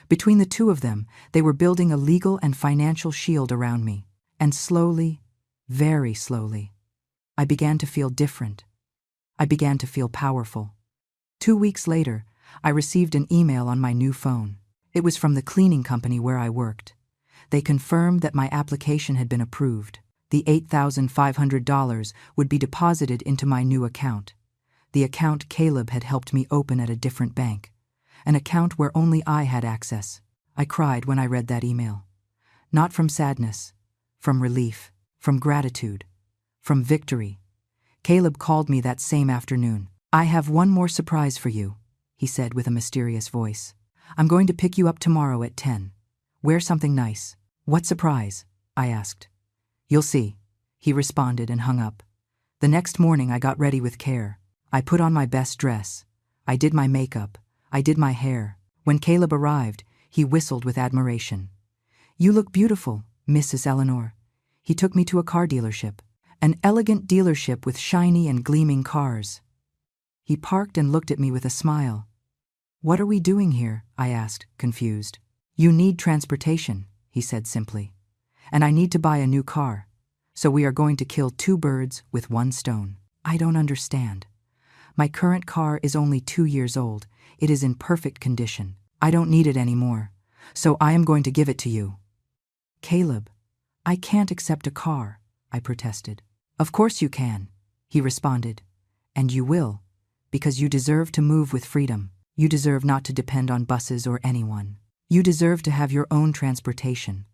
Between the two of them, they were building a legal and financial shield around me. And slowly, very slowly, I began to feel different. I began to feel powerful. 2 weeks later, I received an email on my new phone. It was from the cleaning company where I worked. They confirmed that my application had been approved. The $8,500 would be deposited into my new account. The account Caleb had helped me open at a different bank. An account where only I had access. I cried when I read that email. Not from sadness, from relief, from gratitude, from victory. Caleb called me that same afternoon. "I have one more surprise for you," he said with a mysterious voice. "I'm going to pick you up tomorrow at 10. Wear something nice." "What surprise?" I asked. "You'll see," he responded and hung up. The next morning I got ready with care. I put on my best dress. I did my makeup. I did my hair. When Caleb arrived, he whistled with admiration. "You look beautiful, Mrs. Eleanor." He took me to a car dealership. An elegant dealership with shiny and gleaming cars. He parked and looked at me with a smile. "What are we doing here?" I asked, confused. "You need transportation," he said simply. "And I need to buy a new car. So we are going to kill 2 birds with 1 stone." "I don't understand. My current car is only 2 years old. It is in perfect condition. I don't need it anymore. So I am going to give it to you." "Caleb, I can't accept a car," I protested. "Of course you can," he responded. "And you will, because you deserve to move with freedom. You deserve not to depend on buses or anyone. You deserve to have your own transportation."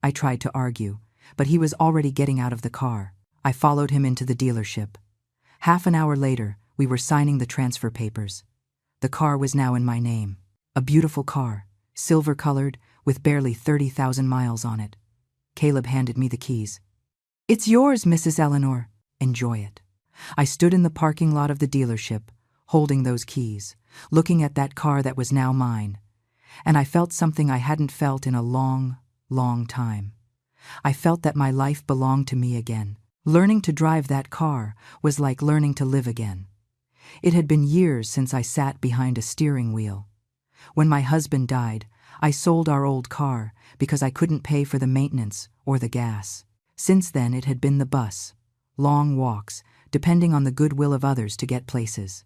I tried to argue, but he was already getting out of the car. I followed him into the dealership. Half an hour later, we were signing the transfer papers. The car was now in my name. A beautiful car, silver-colored, with barely 30,000 miles on it. Caleb handed me the keys. "It's yours, Mrs. Eleanor. Enjoy it." I stood in the parking lot of the dealership, holding those keys, looking at that car that was now mine. And I felt something I hadn't felt in a long, long time. I felt that my life belonged to me again. Learning to drive that car was like learning to live again. It had been years since I sat behind a steering wheel. When my husband died, I sold our old car because I couldn't pay for the maintenance or the gas. Since then, it had been the bus, long walks, depending on the goodwill of others to get places.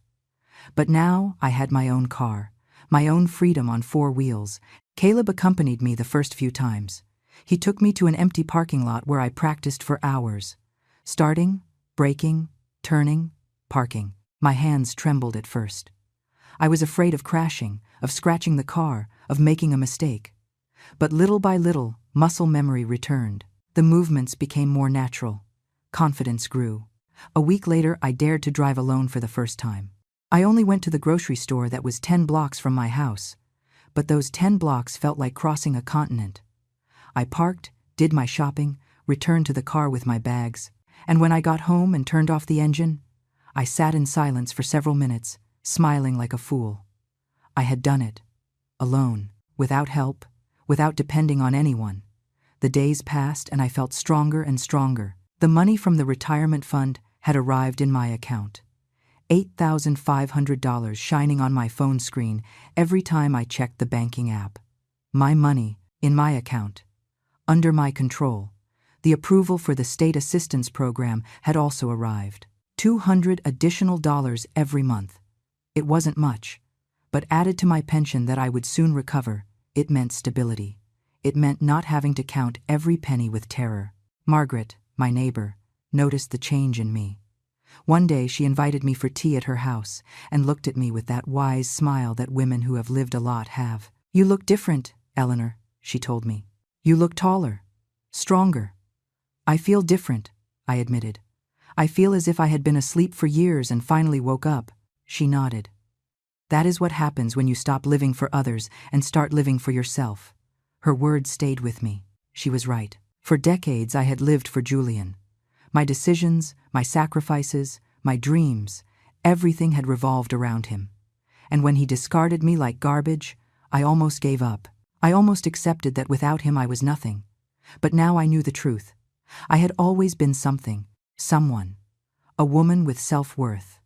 But now I had my own car, my own freedom on 4 wheels. Caleb accompanied me the first few times. He took me to an empty parking lot where I practiced for hours. Starting, braking, turning, parking. My hands trembled at first. I was afraid of crashing, of scratching the car, of making a mistake. But little by little, muscle memory returned. The movements became more natural. Confidence grew. A week later, I dared to drive alone for the first time. I only went to the grocery store that was 10 blocks from my house, but those 10 blocks felt like crossing a continent. I parked, did my shopping, returned to the car with my bags, and when I got home and turned off the engine, I sat in silence for several minutes, smiling like a fool. I had done it. Alone, without help, without depending on anyone. The days passed and I felt stronger and stronger. The money from the retirement fund had arrived in my account. $8,500 shining on my phone screen every time I checked the banking app. My money, in my account. Under my control. The approval for the state assistance program had also arrived. $200 additional every month. It wasn't much, but added to my pension that I would soon recover, it meant stability. It meant not having to count every penny with terror. Margaret, my neighbor, noticed the change in me. One day she invited me for tea at her house and looked at me with that wise smile that women who have lived a lot have. "You look different, Eleanor," she told me. "You look taller, stronger." "I feel different," I admitted. "I feel as if I had been asleep for years and finally woke up." She nodded. "That is what happens when you stop living for others and start living for yourself." Her words stayed with me. She was right. For decades I had lived for Julian. My decisions, my sacrifices, my dreams, everything had revolved around him. And when he discarded me like garbage, I almost gave up. I almost accepted that without him I was nothing. But now I knew the truth. I had always been something, someone. A woman with self-worth.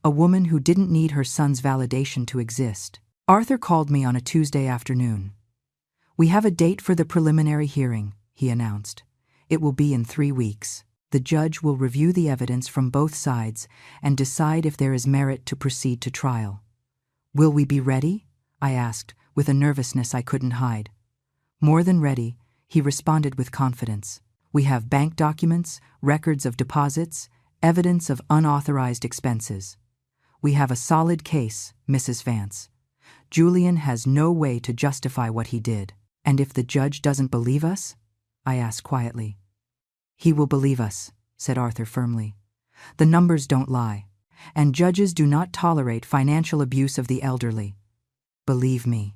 A woman who didn't need her son's validation to exist. Arthur called me on a Tuesday afternoon. "We have a date for the preliminary hearing," he announced. "It will be in 3 weeks." The judge will review the evidence from both sides and decide if there is merit to proceed to trial. Will we be ready? I asked, with a nervousness I couldn't hide. More than ready, he responded with confidence. We have bank documents, records of deposits, evidence of unauthorized expenses. We have a solid case, Mrs. Vance. Julian has no way to justify what he did. And if the judge doesn't believe us? I asked quietly. He will believe us, said Arthur firmly. The numbers don't lie, and judges do not tolerate financial abuse of the elderly. Believe me.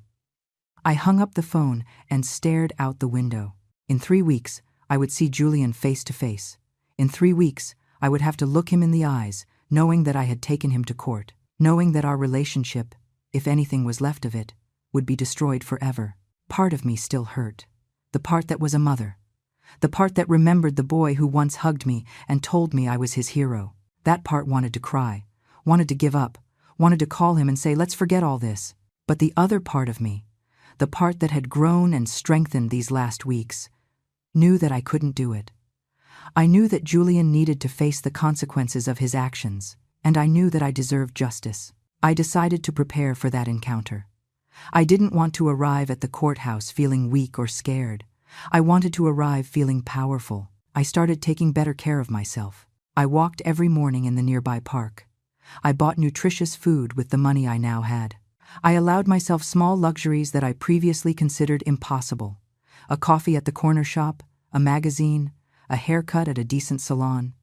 I hung up the phone and stared out the window. In 3 weeks, I would see Julian face to face. In 3 weeks, I would have to look him in the eyes, knowing that I had taken him to court, knowing that our relationship, if anything was left of it, would be destroyed forever. Part of me still hurt. The part that was a mother. The part that remembered the boy who once hugged me and told me I was his hero. That part wanted to cry, wanted to give up, wanted to call him and say, let's forget all this. But the other part of me, the part that had grown and strengthened these last weeks, knew that I couldn't do it. I knew that Julian needed to face the consequences of his actions, and I knew that I deserved justice. I decided to prepare for that encounter. I didn't want to arrive at the courthouse feeling weak or scared. I wanted to arrive feeling powerful. I started taking better care of myself. I walked every morning in the nearby park. I bought nutritious food with the money I now had. I allowed myself small luxuries that I previously considered impossible. A coffee at the corner shop, a magazine, a haircut at a decent salon.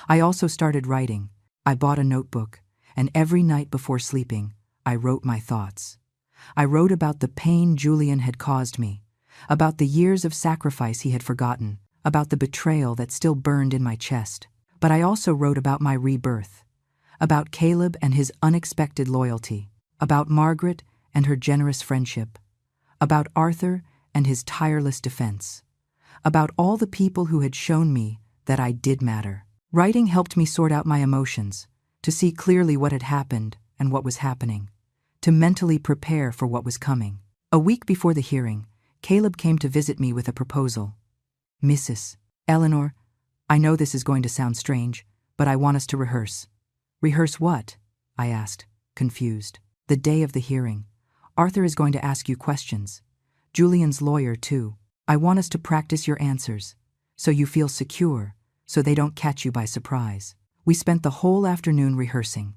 I also started writing. I bought a notebook, and every night before sleeping, I wrote my thoughts. I wrote about the pain Julian had caused me, about the years of sacrifice he had forgotten, about the betrayal that still burned in my chest. But I also wrote about my rebirth, about Caleb and his unexpected loyalty, about Margaret and her generous friendship, about Arthur and his tireless defense, about all the people who had shown me that I did matter. Writing helped me sort out my emotions, to see clearly what had happened and what was happening, to mentally prepare for what was coming. A week before the hearing, Caleb came to visit me with a proposal. Mrs. Eleanor, I know this is going to sound strange, but I want us to rehearse. Rehearse what? I asked, confused. The day of the hearing. Arthur is going to ask you questions. Julian's lawyer, too. I want us to practice your answers, so you feel secure, so they don't catch you by surprise. We spent the whole afternoon rehearsing.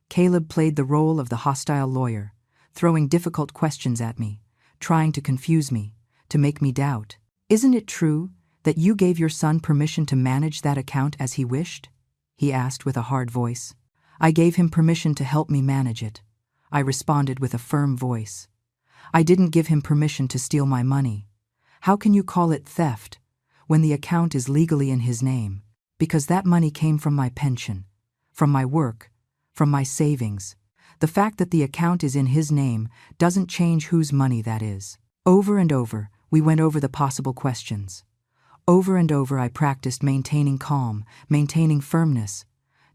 Caleb played the role of the hostile lawyer, throwing difficult questions at me, trying to confuse me, to make me doubt. Isn't it true that you gave your son permission to manage that account as he wished? He asked with a hard voice. I gave him permission to help me manage it. I responded with a firm voice. I didn't give him permission to steal my money. How can you call it theft when the account is legally in his name? Because that money came from my pension, from my work, from my savings. The fact that the account is in his name doesn't change whose money that is. Over and over, we went over the possible questions. Over and over, I practiced maintaining calm, maintaining firmness,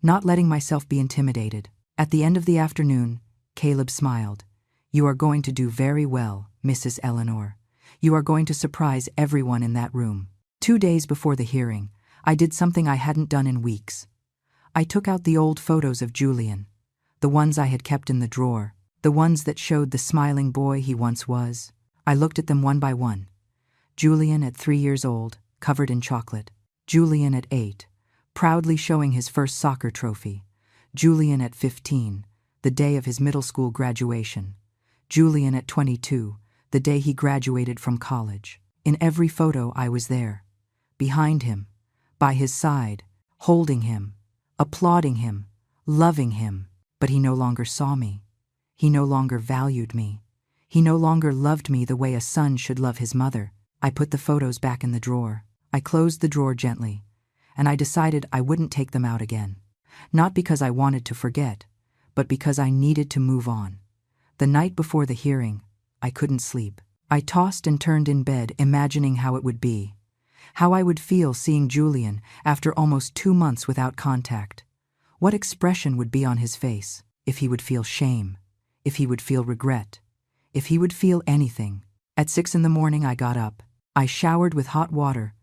not letting myself be intimidated. At the end of the afternoon, Caleb smiled. You are going to do very well, Mrs. Eleanor. You are going to surprise everyone in that room. 2 days before the hearing, I did something I hadn't done in weeks. I took out the old photos of Julian, the ones I had kept in the drawer, the ones that showed the smiling boy he once was. I looked at them one by one. Julian at 3 years old, covered in chocolate. Julian at 8, proudly showing his first soccer trophy. Julian at 15, the day of his middle school graduation. Julian at 22, the day he graduated from college. In every photo I was there, behind him, by his side, holding him, applauding him, loving him. But he no longer saw me. He no longer valued me. He no longer loved me the way a son should love his mother. I put the photos back in the drawer. I closed the drawer gently, and I decided I wouldn't take them out again. Not because I wanted to forget, but because I needed to move on. The night before the hearing, I couldn't sleep. I tossed and turned in bed, imagining how it would be, how I would feel seeing Julian after almost 2 months without contact. What expression would be on his face? If he would feel shame, if he would feel regret, if he would feel anything. At 6 in the morning I got up. I showered with hot water,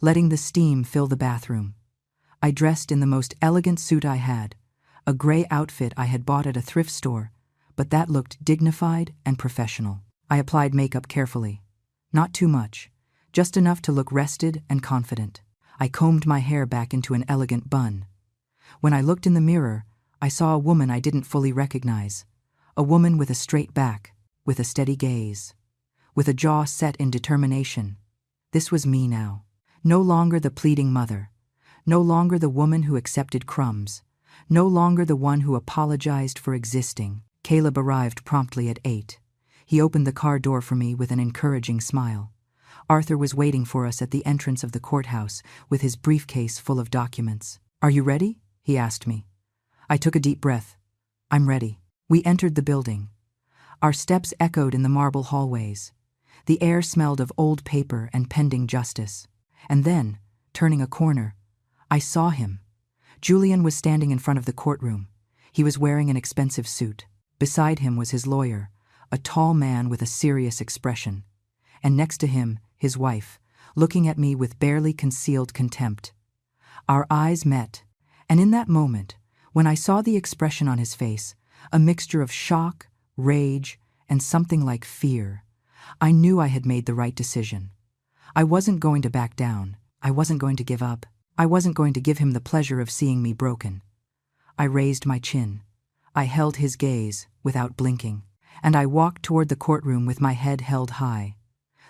letting the steam fill the bathroom. I dressed in the most elegant suit I had, a gray outfit I had bought at a thrift store, but that looked dignified and professional. I applied makeup carefully. Not too much, just enough to look rested and confident. I combed my hair back into an elegant bun. When I looked in the mirror, I saw a woman I didn't fully recognize. A woman with a straight back, with a steady gaze, with a jaw set in determination. This was me now. No longer the pleading mother. No longer the woman who accepted crumbs. No longer the one who apologized for existing. Caleb arrived promptly at 8. He opened the car door for me with an encouraging smile. Arthur was waiting for us at the entrance of the courthouse with his briefcase full of documents. "Are you ready?" he asked me. I took a deep breath. "I'm ready." We entered the building. Our steps echoed in the marble hallways. The air smelled of old paper and pending justice. And then, turning a corner, I saw him. Julian was standing in front of the courtroom. He was wearing an expensive suit. Beside him was his lawyer, a tall man with a serious expression. And next to him, his wife, looking at me with barely concealed contempt. Our eyes met, and in that moment, when I saw the expression on his face, a mixture of shock, rage, and something like fear, I knew I had made the right decision. I wasn't going to back down. I wasn't going to give up. I wasn't going to give him the pleasure of seeing me broken. I raised my chin. I held his gaze without blinking, and I walked toward the courtroom with my head held high.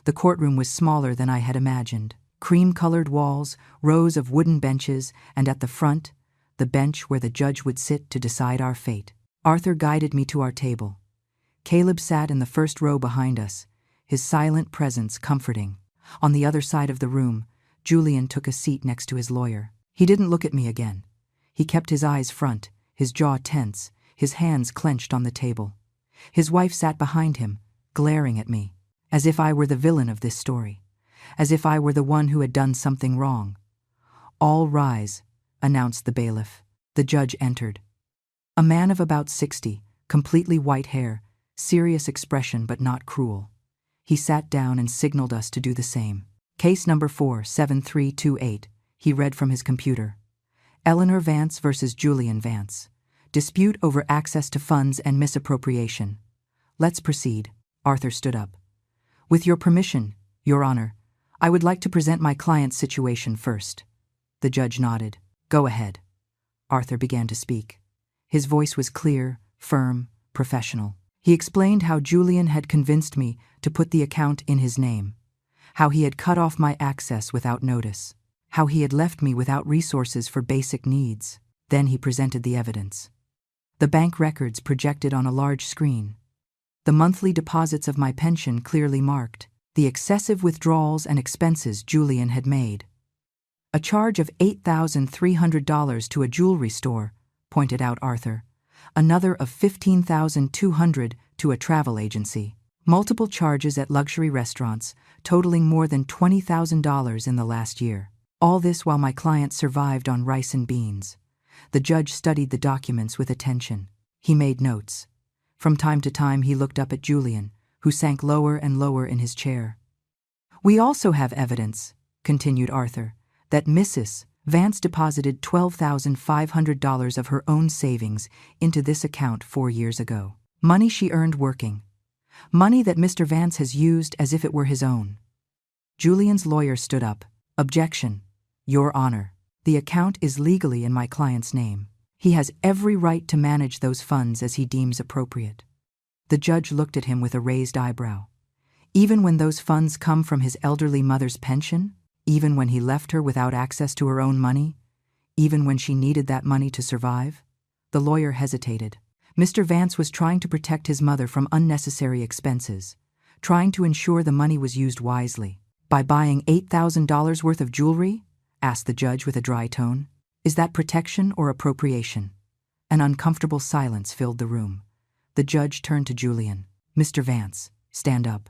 The courtroom was smaller than I had imagined. Cream-colored walls, rows of wooden benches, and at the front, the bench where the judge would sit to decide our fate. Arthur guided me to our table. Caleb sat in the first row behind us, his silent presence comforting. On the other side of the room, Julian took a seat next to his lawyer. He didn't look at me again. He kept his eyes front, his jaw tense, his hands clenched on the table. His wife sat behind him, glaring at me, as if I were the villain of this story, as if I were the one who had done something wrong. "All rise," announced the bailiff. The judge entered. A man of about 60, completely white hair, serious expression but not cruel. He sat down and signaled us to do the same. "Case number 47328, he read from his computer. Eleanor Vance versus Julian Vance. Dispute over access to funds and misappropriation. Let's proceed." Arthur stood up. "With your permission, Your Honor, I would like to present my client's situation first." The judge nodded. "Go ahead." Arthur began to speak. His voice was clear, firm, professional. He explained how Julian had convinced me to put the account in his name, how he had cut off my access without notice, how he had left me without resources for basic needs. Then he presented the evidence. The bank records projected on a large screen. The monthly deposits of my pension clearly marked, the excessive withdrawals and expenses Julian had made. "A charge of $8,300 to a jewelry store," pointed out Arthur. "Another of $15,200 to a travel agency. Multiple charges at luxury restaurants, totaling more than $20,000 in the last year. All this while my client survived on rice and beans." The judge studied the documents with attention. He made notes. From time to time he looked up at Julian, who sank lower and lower in his chair. "We also have evidence," continued Arthur, "that Mrs. Vance deposited $12,500 of her own savings into this account 4 years ago. Money she earned working. Money that Mr. Vance has used as if it were his own." Julian's lawyer stood up. "Objection, Your Honor. The account is legally in my client's name. He has every right to manage those funds as he deems appropriate." The judge looked at him with a raised eyebrow. "Even when those funds come from his elderly mother's pension? Even when he left her without access to her own money? Even when she needed that money to survive?" The lawyer hesitated. Mr. Vance was trying to protect his mother from unnecessary expenses, trying to ensure the money was used wisely. "By buying $8,000 worth of jewelry?" asked the judge with a dry tone. "Is that protection or appropriation?" An uncomfortable silence filled the room. The judge turned to Julian. "Mr. Vance, stand up."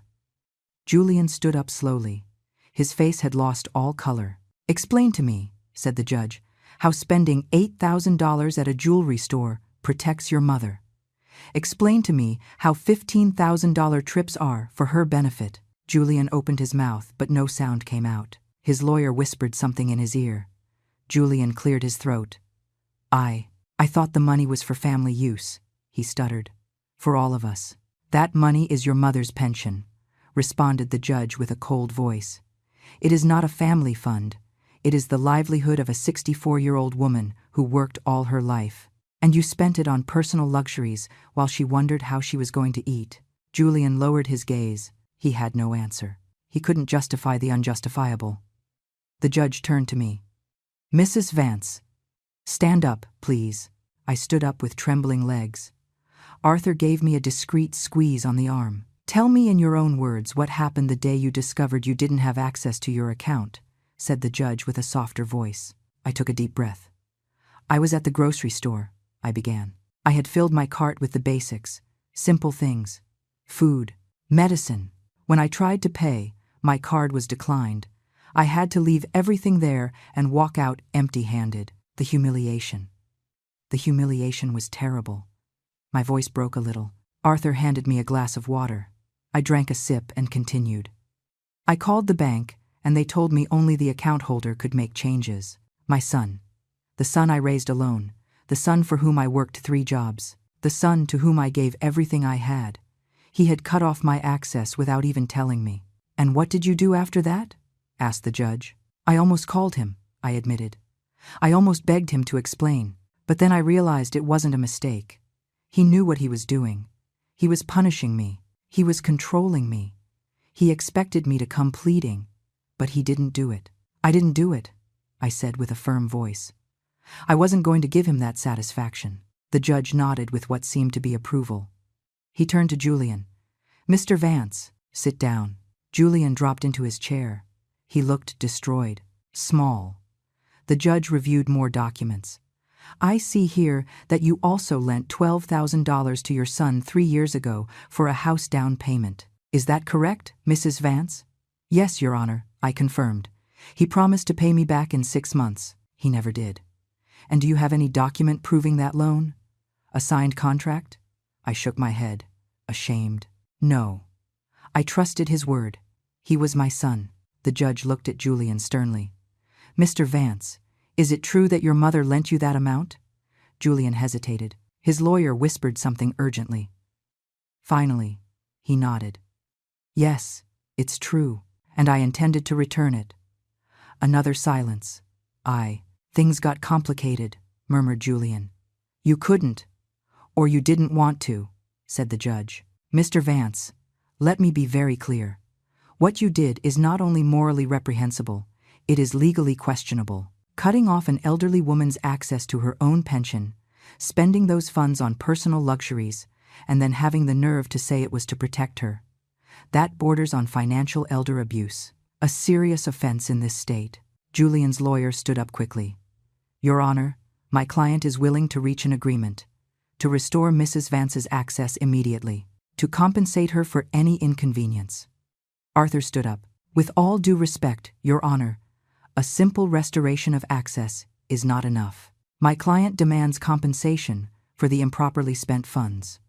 Julian stood up slowly. His face had lost all color. "Explain to me," said the judge, "how spending $8,000 at a jewelry store protects your mother. Explain to me how $15,000 trips are for her benefit." Julian opened his mouth, but no sound came out. His lawyer whispered something in his ear. Julian cleared his throat. I thought the money was for family use, he stuttered. For all of us. That money is your mother's pension, responded the judge with a cold voice. It is not a family fund. It is the livelihood of a 64-year-old woman who worked all her life. And you spent it on personal luxuries while she wondered how she was going to eat. Julian lowered his gaze. He had no answer. He couldn't justify the unjustifiable. The judge turned to me. Mrs. Vance, stand up, please. I stood up with trembling legs. Arthur gave me a discreet squeeze on the arm. Tell me in your own words what happened the day you discovered you didn't have access to your account, said the judge with a softer voice. I took a deep breath. I was at the grocery store, I began. I had filled my cart with the basics, simple things. Food, medicine. When I tried to pay, my card was declined. I had to leave everything there and walk out empty-handed. The humiliation. The humiliation was terrible. My voice broke a little. Arthur handed me a glass of water. I drank a sip and continued. I called the bank, and they told me only the account holder could make changes. My son. The son I raised alone. The son for whom I worked 3 jobs. The son to whom I gave everything I had. He had cut off my access without even telling me. And what did you do after that? Asked the judge. I almost called him, I admitted. I almost begged him to explain, but then I realized it wasn't a mistake. He knew what he was doing. He was punishing me. He was controlling me. He expected me to come pleading, but he didn't do it. I didn't do it, I said with a firm voice. I wasn't going to give him that satisfaction. The judge nodded with what seemed to be approval. He turned to Julian. Mr. Vance, sit down. Julian dropped into his chair. He looked destroyed, small. The judge reviewed more documents. I see here that you also lent $12,000 to your son 3 years ago for a house down payment. Is that correct, Mrs. Vance? Yes, Your Honor, I confirmed. He promised to pay me back in 6 months. He never did. And do you have any document proving that loan? A signed contract? I shook my head, ashamed. No. I trusted his word. He was my son. The judge looked at Julian sternly. Mr. Vance, is it true that your mother lent you that amount? Julian hesitated. His lawyer whispered something urgently. Finally, he nodded. Yes, it's true, and I intended to return it. Another silence. Things got complicated, murmured Julian. You couldn't, or you didn't want to, said the judge. Mr. Vance, let me be very clear. What you did is not only morally reprehensible, it is legally questionable. Cutting off an elderly woman's access to her own pension, spending those funds on personal luxuries, and then having the nerve to say it was to protect her. That borders on financial elder abuse, a serious offense in this state. Julian's lawyer stood up quickly. Your Honor, my client is willing to reach an agreement, to restore Mrs. Vance's access immediately, to compensate her for any inconvenience. Arthur stood up. With all due respect, Your Honor, a simple restoration of access is not enough. My client demands compensation for the improperly spent funds.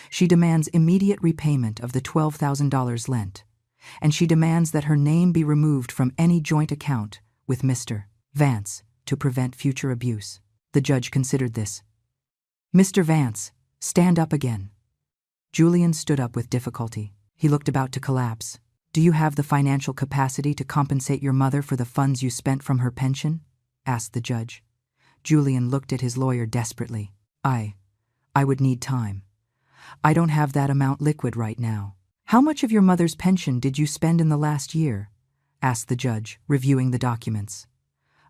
She demands immediate repayment of the $12,000 lent, and she demands that her name be removed from any joint account with Mr. Vance to prevent future abuse. The judge considered this. Mr. Vance, stand up again. Julian stood up with difficulty. He looked about to collapse. Do you have the financial capacity to compensate your mother for the funds you spent from her pension? Asked the judge. Julian looked at his lawyer desperately. I would need time. I don't have that amount liquid right now. How much of your mother's pension did you spend in the last year? Asked the judge, reviewing the documents.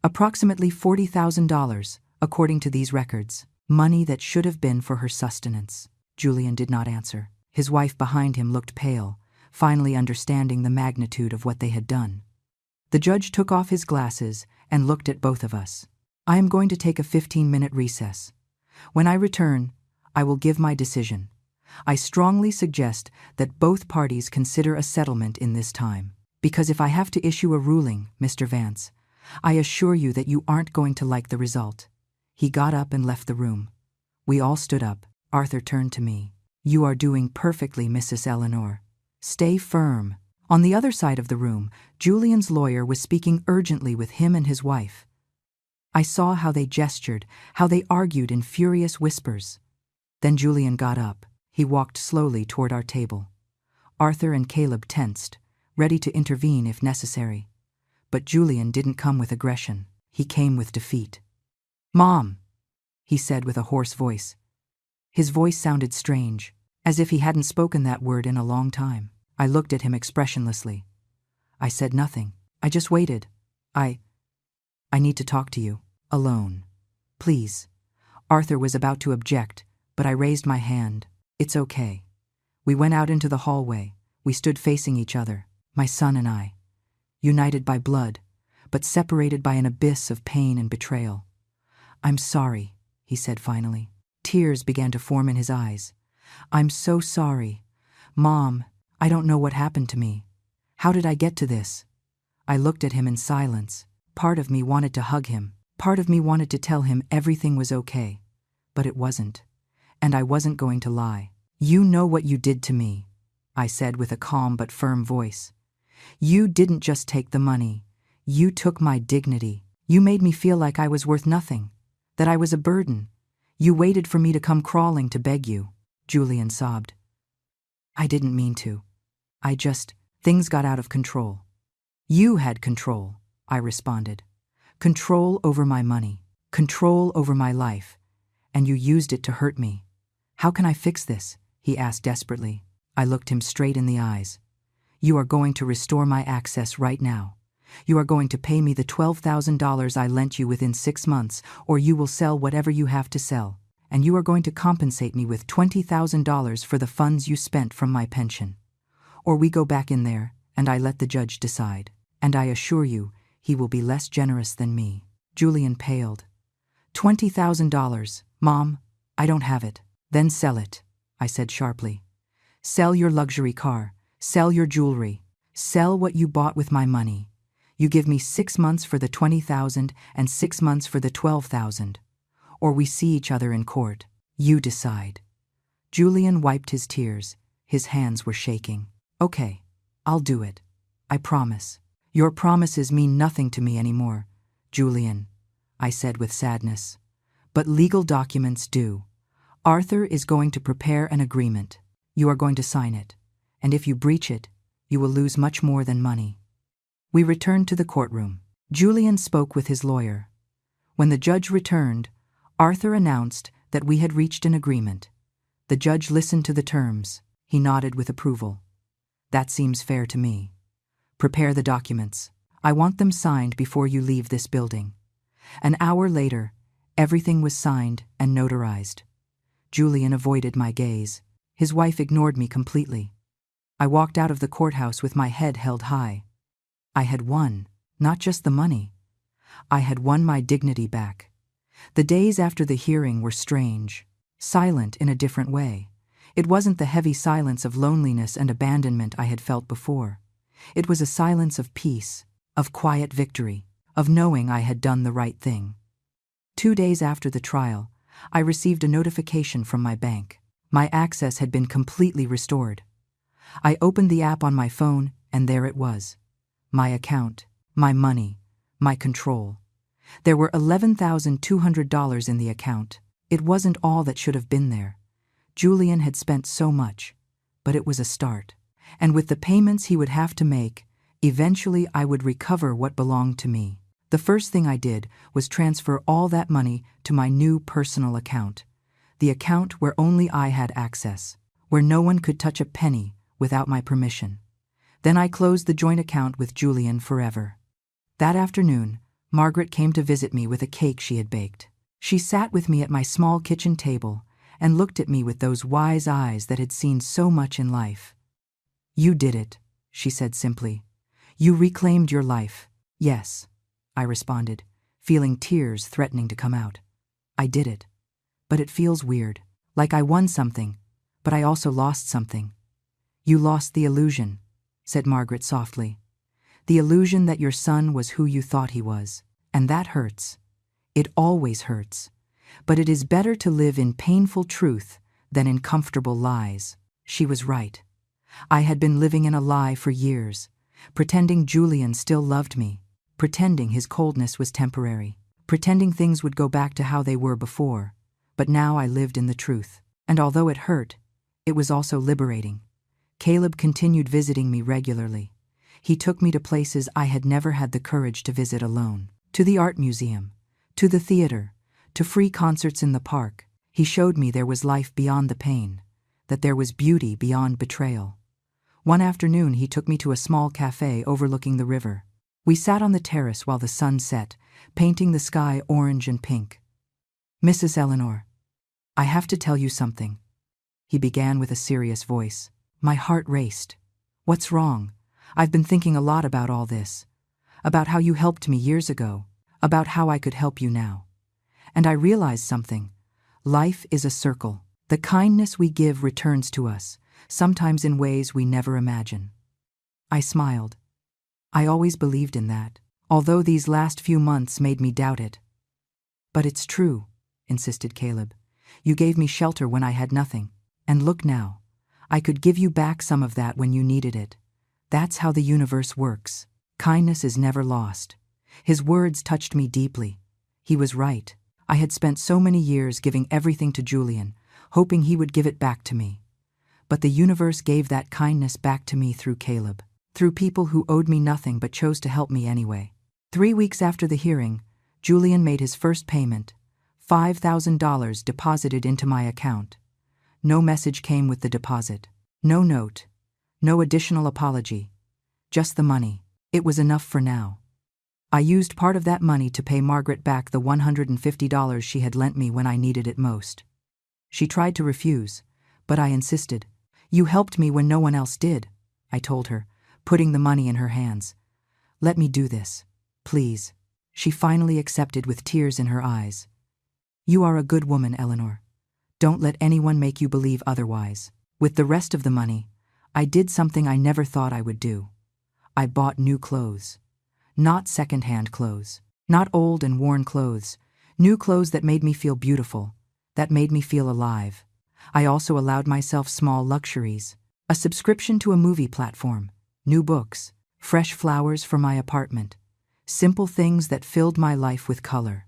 Approximately $40,000, according to these records. Money that should have been for her sustenance. Julian did not answer. His wife behind him looked pale, finally understanding the magnitude of what they had done. The judge took off his glasses and looked at both of us. I am going to take a 15-minute recess. When I return, I will give my decision. I strongly suggest that both parties consider a settlement in this time, because if I have to issue a ruling, Mr. Vance, I assure you that you aren't going to like the result. He got up and left the room. We all stood up. Arthur turned to me. You are doing perfectly, Mrs. Eleanor. Stay firm. On the other side of the room, Julian's lawyer was speaking urgently with him and his wife. I saw how they gestured, how they argued in furious whispers. Then Julian got up. He walked slowly toward our table. Arthur and Caleb tensed, ready to intervene if necessary. But Julian didn't come with aggression. He came with defeat. "Mom," he said with a hoarse voice. His voice sounded strange, as if he hadn't spoken that word in a long time. I looked at him expressionlessly. I said nothing. I just waited. I need to talk to you. Alone. Please." Arthur was about to object, but I raised my hand. "It's okay." We went out into the hallway. We stood facing each other, my son and I, united by blood, but separated by an abyss of pain and betrayal. "I'm sorry," he said finally. Tears began to form in his eyes. "I'm so sorry. Mom, I don't know what happened to me. How did I get to this?" I looked at him in silence. Part of me wanted to hug him. Part of me wanted to tell him everything was okay. But it wasn't. And I wasn't going to lie. "You know what you did to me," I said with a calm but firm voice. "You didn't just take the money. You took my dignity. You made me feel like I was worth nothing, that I was a burden. You waited for me to come crawling to beg you." Julian sobbed. "I didn't mean to. Things got out of control." "You had control," I responded. "Control over my money, control over my life, and you used it to hurt me. How can I fix this?" he asked desperately. I looked him straight in the eyes. "You are going to restore my access right now. You are going to pay me the $12,000 I lent you within 6 months, or you will sell whatever you have to sell, and you are going to compensate me with $20,000 for the funds you spent from my pension. Or we go back in there, and I let the judge decide. And I assure you, he will be less generous than me." Julian paled. $20,000, Mom, I don't have it." "Then sell it," I said sharply. "Sell your luxury car, sell your jewelry, sell what you bought with my money. You give me 6 months for the $20,000 and 6 months for the $12,000. Or we see each other in court. You decide." Julian wiped his tears. His hands were shaking. "Okay, I'll do it. I promise." "Your promises mean nothing to me anymore, Julian," I said with sadness. "But legal documents do. Arthur is going to prepare an agreement. You are going to sign it. And if you breach it, you will lose much more than money." We returned to the courtroom. Julian spoke with his lawyer. When the judge returned, Arthur announced that we had reached an agreement. The judge listened to the terms. He nodded with approval. "That seems fair to me. Prepare the documents. I want them signed before you leave this building." An hour later, everything was signed and notarized. Julian avoided my gaze. His wife ignored me completely. I walked out of the courthouse with my head held high. I had won, not just the money. I had won my dignity back. The days after the hearing were strange, silent in a different way. It wasn't the heavy silence of loneliness and abandonment I had felt before. It was a silence of peace, of quiet victory, of knowing I had done the right thing. 2 days after the trial, I received a notification from my bank. My access had been completely restored. I opened the app on my phone, and there it was. My account, my money, my control. There were $11,200 in the account. It wasn't all that should have been there. Julian had spent so much, but it was a start. And with the payments he would have to make, eventually I would recover what belonged to me. The first thing I did was transfer all that money to my new personal account, the account where only I had access, where no one could touch a penny without my permission. Then I closed the joint account with Julian forever. That afternoon, Margaret came to visit me with a cake she had baked. She sat with me at my small kitchen table and looked at me with those wise eyes that had seen so much in life. "You did it," she said simply. "You reclaimed your life." "Yes," I responded, feeling tears threatening to come out. "I did it. But it feels weird, like I won something, but I also lost something." "You lost the illusion," said Margaret softly. "The illusion that your son was who you thought he was. And that hurts. It always hurts. But it is better to live in painful truth than in comfortable lies." She was right. I had been living in a lie for years, pretending Julian still loved me, pretending his coldness was temporary, pretending things would go back to how they were before, but now I lived in the truth. And although it hurt, it was also liberating. Caleb continued visiting me regularly. He took me to places I had never had the courage to visit alone. To the art museum, to the theater, to free concerts in the park. He showed me there was life beyond the pain, that there was beauty beyond betrayal. One afternoon he took me to a small cafe overlooking the river. We sat on the terrace while the sun set, painting the sky orange and pink. "Mrs. Eleanor, I have to tell you something," he began with a serious voice. My heart raced. "What's wrong? I've been thinking a lot about all this. About how you helped me years ago. About how I could help you now. And I realized something. Life is a circle. The kindness we give returns to us, sometimes in ways we never imagine." I smiled. I always believed in that, although these last few months made me doubt it. "But it's true," insisted Caleb. "You gave me shelter when I had nothing. And look now. I could give you back some of that when you needed it. That's how the universe works. Kindness is never lost." His words touched me deeply. He was right. I had spent so many years giving everything to Julian, hoping he would give it back to me. But the universe gave that kindness back to me through Caleb, through people who owed me nothing but chose to help me anyway. 3 weeks after the hearing, Julian made his first payment, $5,000 deposited into my account. No message came with the deposit. No note. No additional apology. Just the money. It was enough for now. I used part of that money to pay Margaret back the $150 she had lent me when I needed it most. She tried to refuse, but I insisted. "You helped me when no one else did," I told her, putting the money in her hands. "Let me do this, please." She finally accepted with tears in her eyes. "You are a good woman, Eleanor. Don't let anyone make you believe otherwise." With the rest of the money, I did something I never thought I would do. I bought new clothes. Not second-hand clothes. Not old and worn clothes. New clothes that made me feel beautiful, that made me feel alive. I also allowed myself small luxuries. A subscription to a movie platform, new books, fresh flowers for my apartment. Simple things that filled my life with color.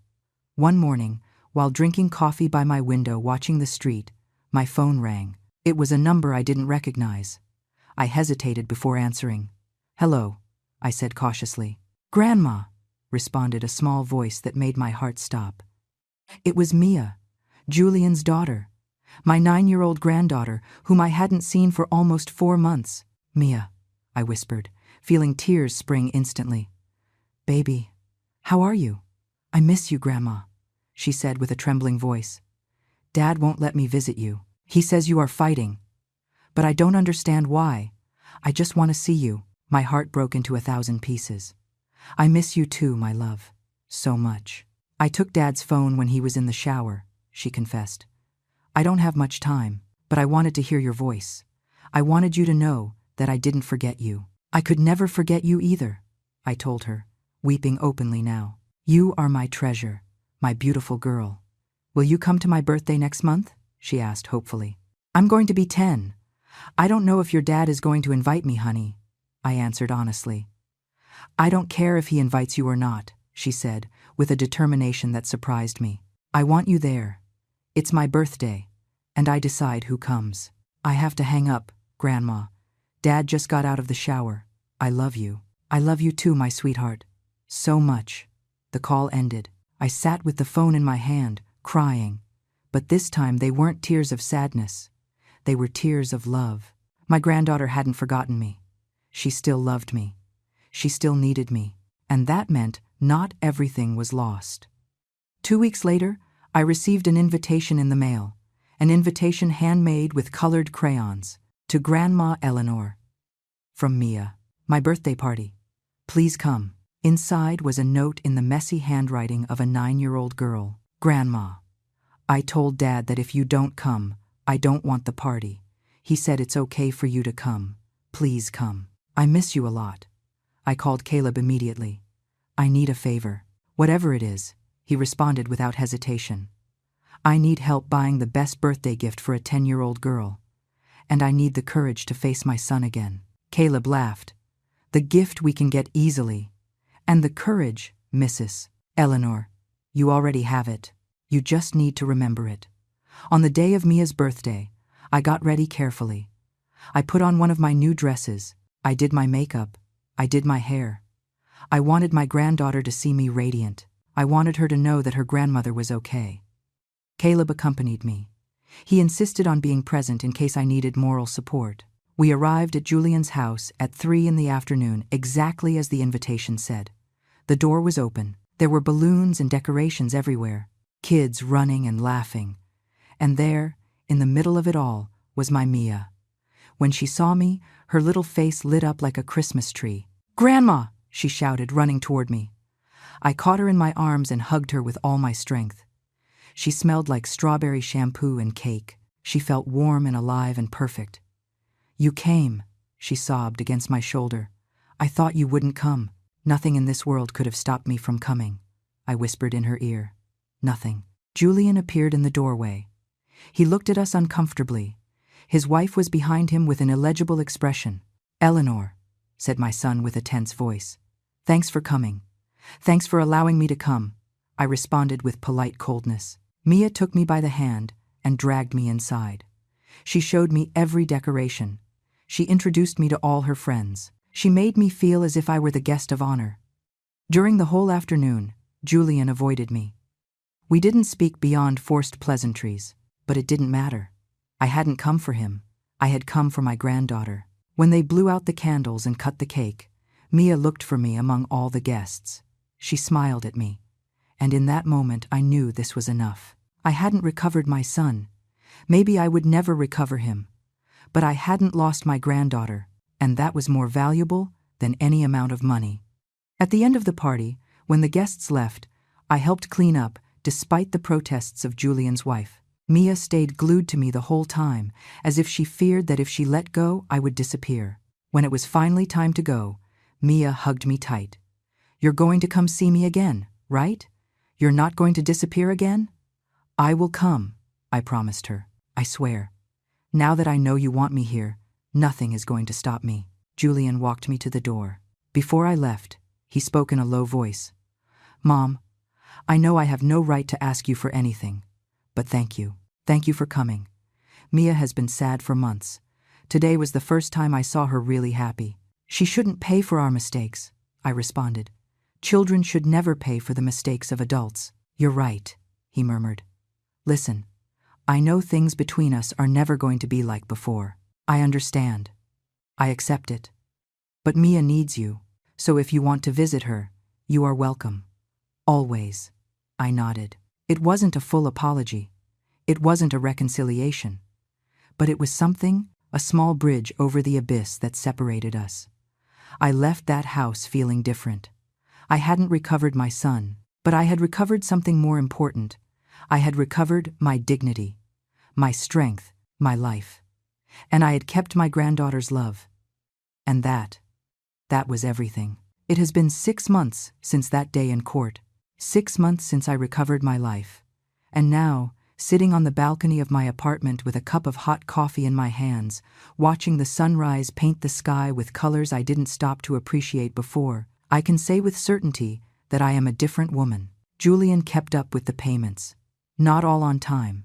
One morning, while drinking coffee by my window watching the street, my phone rang. It was a number I didn't recognize. I hesitated before answering. "Hello," I said cautiously. "Grandma," responded a small voice that made my heart stop. It was Mia, Julian's daughter, my 9-year-old granddaughter, whom I hadn't seen for almost 4 months. "Mia," I whispered, feeling tears spring instantly. "Baby, how are you?" "I miss you, Grandma," she said with a trembling voice. "Dad won't let me visit you. He says you are fighting. But I don't understand why. I just want to see you." My heart broke into 1,000 pieces. "I miss you too, my love. So much." "I took Dad's phone when he was in the shower," she confessed. "I don't have much time, but I wanted to hear your voice. I wanted you to know that I didn't forget you." "I could never forget you either," I told her, weeping openly now. "You are my treasure, my beautiful girl. Will you come to my birthday next month?" she asked hopefully. "I'm going to be 10. I don't know if your dad is going to invite me, honey," I answered honestly. "I don't care if he invites you or not," she said, with a determination that surprised me. "I want you there. It's my birthday, and I decide who comes." "I have to hang up, Grandma. Dad just got out of the shower. I love you." "I love you too, my sweetheart. So much." The call ended. I sat with the phone in my hand, crying. But this time they weren't tears of sadness. They were tears of love. My granddaughter hadn't forgotten me. She still loved me. She still needed me. And that meant not everything was lost. 2 weeks later, I received an invitation in the mail. An invitation handmade with colored crayons. To Grandma Eleanor. From Mia. "My birthday party. Please come." Inside was a note in the messy handwriting of a 9-year-old girl. "Grandma, I told Dad that if you don't come, I don't want the party. He said it's okay for you to come. Please come. I miss you a lot." I called Caleb immediately. "I need a favor." "Whatever it is," he responded without hesitation. "I need help buying the best birthday gift for a 10-year-old girl. And I need the courage to face my son again." Caleb laughed. "The gift we can get easily. And the courage, Mrs. Eleanor, You already have it. You just need to remember it. On the day of Mia's birthday, I got ready carefully. I put on one of my new dresses. I did my makeup. I did my hair. I wanted my granddaughter to see me radiant. I wanted her to know that her grandmother was okay. Caleb accompanied me. He insisted on being present in case I needed moral support. We arrived at Julian's house at 3 p.m, exactly as the invitation said. The door was open. There were balloons and decorations everywhere, kids running and laughing. And there, in the middle of it all, was my Mia. When she saw me, her little face lit up like a Christmas tree. "Grandma!" she shouted, running toward me. I caught her in my arms and hugged her with all my strength. She smelled like strawberry shampoo and cake. She felt warm and alive and perfect. "You came," she sobbed against my shoulder. "I thought you wouldn't come. Nothing in this world could have stopped me from coming," I whispered in her ear. Nothing. Julian appeared in the doorway. He looked at us uncomfortably. His wife was behind him with an illegible expression. "Eleanor," said my son with a tense voice. "Thanks for coming. Thanks for allowing me to come," I responded with polite coldness. Mia took me by the hand and dragged me inside. She showed me every decoration. She introduced me to all her friends. She made me feel as if I were the guest of honor. During the whole afternoon, Julian avoided me. We didn't speak beyond forced pleasantries, but it didn't matter. I hadn't come for him. I had come for my granddaughter. When they blew out the candles and cut the cake, Mia looked for me among all the guests. She smiled at me, and in that moment I knew this was enough. I hadn't recovered my son. Maybe I would never recover him. But I hadn't lost my granddaughter, and that was more valuable than any amount of money. At the end of the party, when the guests left, I helped clean up despite the protests of Julian's wife. Mia stayed glued to me the whole time, as if she feared that if she let go, I would disappear. When it was finally time to go, Mia hugged me tight. "You're going to come see me again, right? You're not going to disappear again?" "I will come," I promised her. "I swear. Now that I know you want me here, nothing is going to stop me." Julian walked me to the door. Before I left, he spoke in a low voice. "Mom, I know I have no right to ask you for anything, but thank you. Thank you for coming. Mia has been sad for months. Today was the first time I saw her really happy." "She shouldn't pay for our mistakes," I responded. "Children should never pay for the mistakes of adults." "You're right," he murmured. "Listen, I know things between us are never going to be like before. I understand. I accept it. But Mia needs you, so if you want to visit her, you are welcome. Always." I nodded. It wasn't a full apology. It wasn't a reconciliation. But it was something, a small bridge over the abyss that separated us. I left that house feeling different. I hadn't recovered my son, but I had recovered something more important. I had recovered my dignity, my strength, my life. And I had kept my granddaughter's love. And that was everything. It has been 6 months since that day in court. 6 months since I recovered my life. And now, sitting on the balcony of my apartment with a cup of hot coffee in my hands, watching the sunrise paint the sky with colors I didn't stop to appreciate before, I can say with certainty that I am a different woman. Julian kept up with the payments. Not all on time.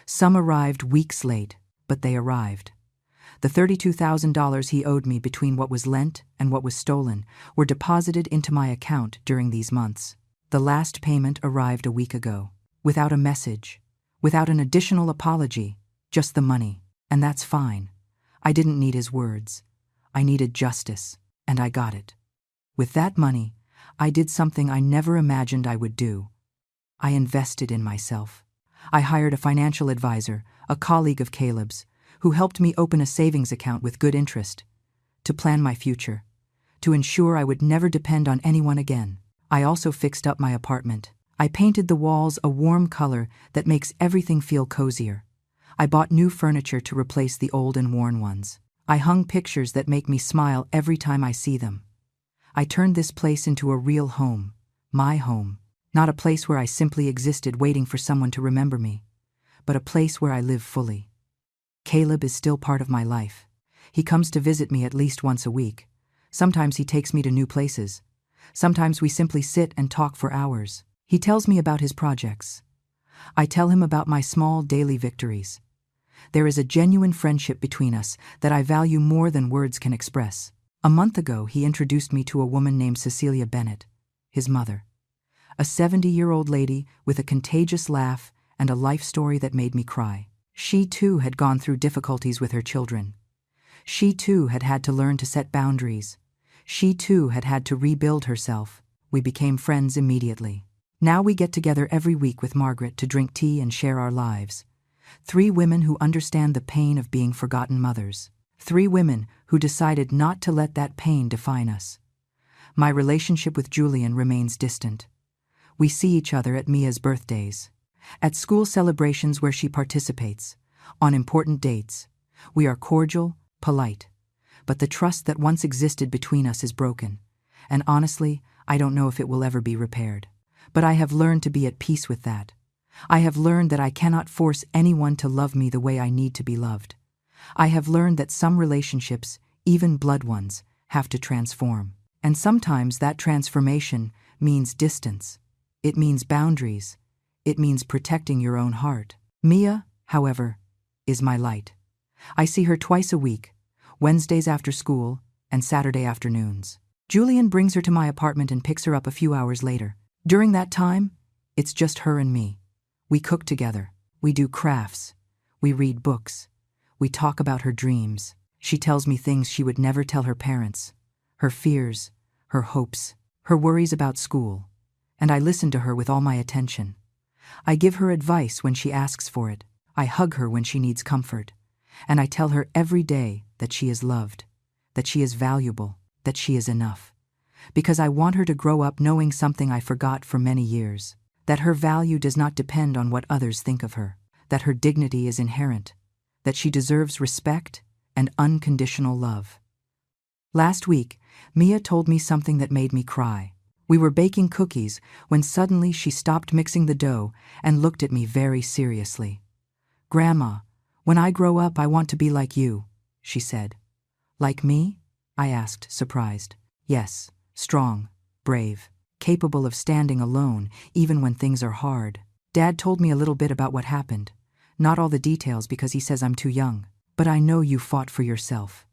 Some arrived weeks late, but they arrived. The $32,000 he owed me between what was lent and what was stolen were deposited into my account during these months. The last payment arrived a week ago, without a message, without an additional apology, just the money. And that's fine. I didn't need his words. I needed justice, and I got it. With that money, I did something I never imagined I would do. I invested in myself. I hired a financial advisor, a colleague of Caleb's, who helped me open a savings account with good interest, to plan my future, to ensure I would never depend on anyone again. I also fixed up my apartment. I painted the walls a warm color that makes everything feel cozier. I bought new furniture to replace the old and worn ones. I hung pictures that make me smile every time I see them. I turned this place into a real home, my home, not a place where I simply existed waiting for someone to remember me, but a place where I live fully. Caleb is still part of my life. He comes to visit me at least once a week. Sometimes he takes me to new places. Sometimes we simply sit and talk for hours. He tells me about his projects. I tell him about my small daily victories. There is a genuine friendship between us that I value more than words can express. A month ago, he introduced me to a woman named Cecilia Bennett, his mother. A 70-year-old lady with a contagious laugh and a life story that made me cry. She too had gone through difficulties with her children. She too had had to learn to set boundaries. She too had had to rebuild herself. We became friends immediately. Now we get together every week with Margaret to drink tea and share our lives. 3 women who understand the pain of being forgotten mothers. 3 women who decided not to let that pain define us. My relationship with Julian remains distant. We see each other at Mia's birthdays, at school celebrations where she participates, on important dates. We are cordial, polite, but the trust that once existed between us is broken, and honestly, I don't know if it will ever be repaired. But I have learned to be at peace with that. I have learned that I cannot force anyone to love me the way I need to be loved. I have learned that some relationships, even blood ones, have to transform. And sometimes that transformation means distance. It means boundaries. It means protecting your own heart. Mia, however, is my light. I see her twice a week, Wednesdays after school and Saturday afternoons. Julian brings her to my apartment and picks her up a few hours later. During that time, it's just her and me. We cook together. We do crafts. We read books. We talk about her dreams. She tells me things she would never tell her parents. Her fears, her hopes, her worries about school. And I listen to her with all my attention. I give her advice when she asks for it. I hug her when she needs comfort. And I tell her every day that she is loved, that she is valuable, that she is enough. Because I want her to grow up knowing something I forgot for many years. That her value does not depend on what others think of her. That her dignity is inherent. That she deserves respect and unconditional love. Last week, Mia told me something that made me cry. We were baking cookies when suddenly she stopped mixing the dough and looked at me very seriously. "Grandma, when I grow up I want to be like you," she said. "Like me?" I asked, surprised. "Yes, strong, brave, capable of standing alone even when things are hard." Dad told me a little bit about what happened. Not all the details because he says I'm too young. "But I know you fought for yourself,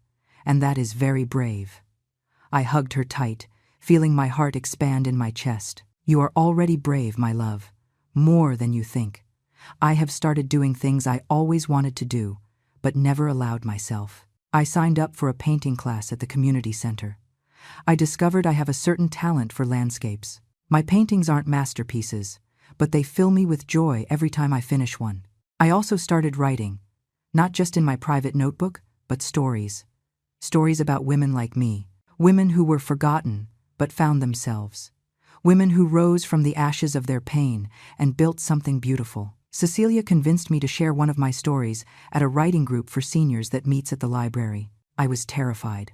and that is very brave." I hugged her tight, feeling my heart expand in my chest. "You are already brave, my love. More than you think. I have started doing things I always wanted to do, but never allowed myself. I signed up for a painting class at the community center. I discovered I have a certain talent for landscapes. My paintings aren't masterpieces, but they fill me with joy every time I finish one. I also started writing, not just in my private notebook, but stories. Stories about women like me, women who were forgotten but found themselves, women who rose from the ashes of their pain and built something beautiful. Cecilia convinced me to share one of my stories at a writing group for seniors that meets at the library. I was terrified,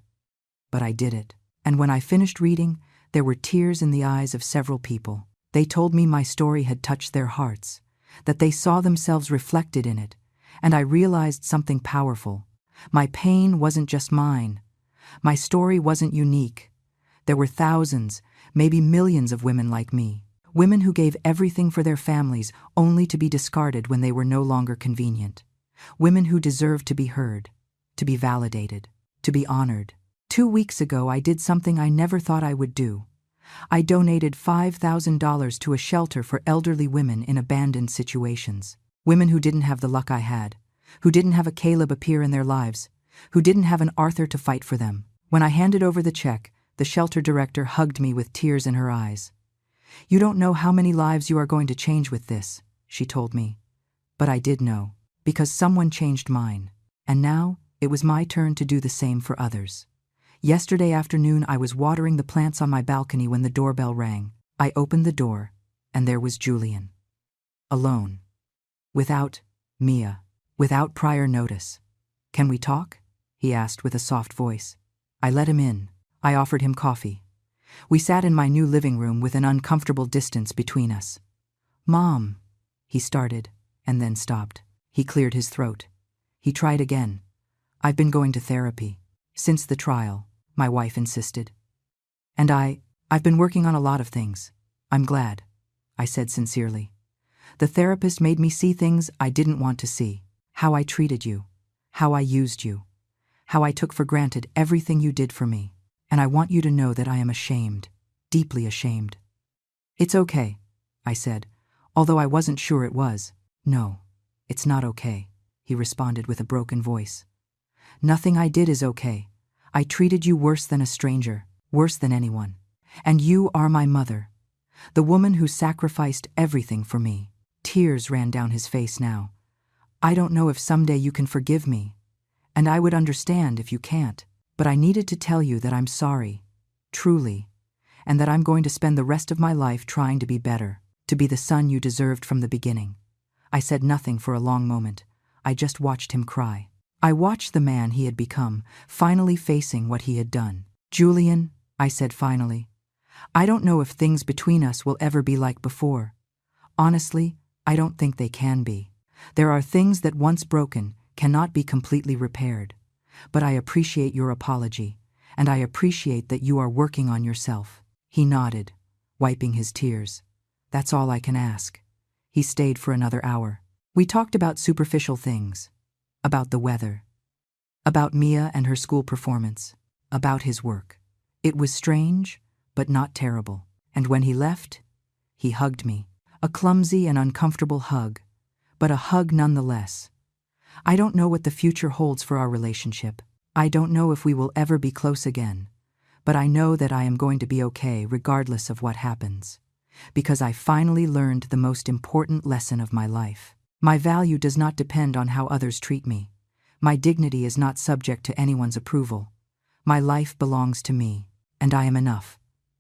but I did it. And when I finished reading, there were tears in the eyes of several people. They told me my story had touched their hearts, that they saw themselves reflected in it, and I realized something powerful. My pain wasn't just mine. My story wasn't unique. There were thousands, maybe millions of women like me. Women who gave everything for their families only to be discarded when they were no longer convenient. Women who deserved to be heard, to be validated, to be honored. 2 weeks ago, I did something I never thought I would do. I donated $5,000 to a shelter for elderly women in abandoned situations. Women who didn't have the luck I had, who didn't have a Caleb appear in their lives, who didn't have an Arthur to fight for them. When I handed over the check, the shelter director hugged me with tears in her eyes. "You don't know how many lives you are going to change with this," she told me. But I did know, because someone changed mine. And now, it was my turn to do the same for others. Yesterday afternoon, I was watering the plants on my balcony when the doorbell rang. I opened the door, and there was Julian. Alone. Without Mia. Without prior notice. "Can we talk?" he asked with a soft voice. I let him in. I offered him coffee. We sat in my new living room with an uncomfortable distance between us. "Mom," he started, and then stopped. He cleared his throat. He tried again. "I've been going to therapy. Since the trial," my wife insisted. "And I've been working on a lot of things. I'm glad. I said sincerely. The therapist made me see things I didn't want to see. How I treated you. How I used you. How I took for granted everything you did for me. And I want you to know that I am ashamed. Deeply ashamed. It's okay, I said, although I wasn't sure it was. No, it's not okay, he responded with a broken voice. Nothing I did is okay. I treated you worse than a stranger, worse than anyone. And you are my mother, the woman who sacrificed everything for me. Tears ran down his face now. I don't know if someday you can forgive me, and I would understand if you can't, but I needed to tell you that I'm sorry, truly, and that I'm going to spend the rest of my life trying to be better, to be the son you deserved from the beginning. I said nothing for a long moment. I just watched him cry. I watched the man he had become, finally facing what he had done. Julian, I said finally, I don't know if things between us will ever be like before. Honestly, I don't think they can be. There are things that once broken cannot be completely repaired. But I appreciate your apology, and I appreciate that you are working on yourself. He nodded, wiping his tears. That's all I can ask. He stayed for another hour. We talked about superficial things, about the weather, about Mia and her school performance, about his work. It was strange, but not terrible. And when he left, he hugged me. A clumsy and uncomfortable hug, but a hug nonetheless. I don't know what the future holds for our relationship. I don't know if we will ever be close again, but I know that I am going to be okay regardless of what happens, because I finally learned the most important lesson of my life. My value does not depend on how others treat me. My dignity is not subject to anyone's approval. My life belongs to me, and I am enough.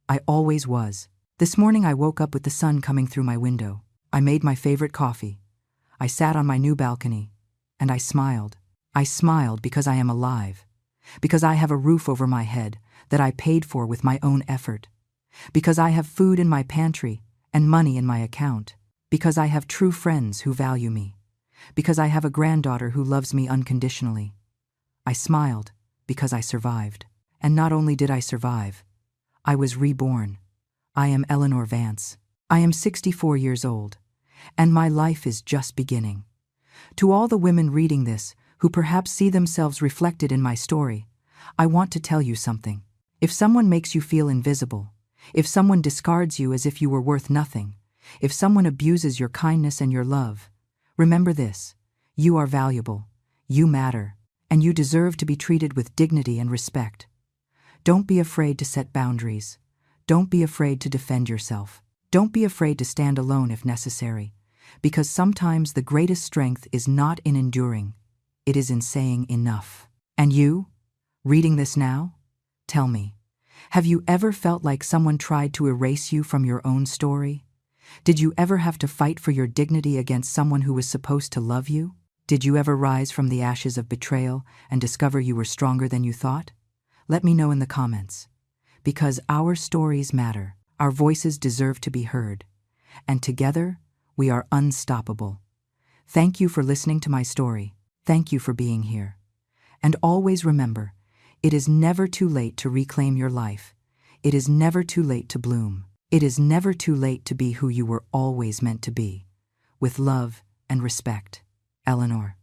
I always was. This morning I woke up with the sun coming through my window. I made my favorite coffee. I sat on my new balcony, and I smiled. I smiled because I am alive, because I have a roof over my head that I paid for with my own effort, because I have food in my pantry and money in my account, because I have true friends who value me, because I have a granddaughter who loves me unconditionally. I smiled because I survived. And not only did I survive, I was reborn. I am Eleanor Vance. I am 64 years old, and my life is just beginning. To all the women reading this, who perhaps see themselves reflected in my story, I want to tell you something. If someone makes you feel invisible, if someone discards you as if you were worth nothing, if someone abuses your kindness and your love, remember this: you are valuable, you matter, and you deserve to be treated with dignity and respect. Don't be afraid to set boundaries. Don't be afraid to defend yourself. Don't be afraid to stand alone if necessary, because sometimes the greatest strength is not in enduring, it is in saying enough. And you, reading this now, tell me, have you ever felt like someone tried to erase you from your own story? Did you ever have to fight for your dignity against someone who was supposed to love you? Did you ever rise from the ashes of betrayal and discover you were stronger than you thought? Let me know in the comments. Because our stories matter, our voices deserve to be heard, and together we are unstoppable. Thank you for listening to my story. Thank you for being here. And always remember, it is never too late to reclaim your life. It is never too late to bloom. It is never too late to be who you were always meant to be. With love and respect, Eleanor.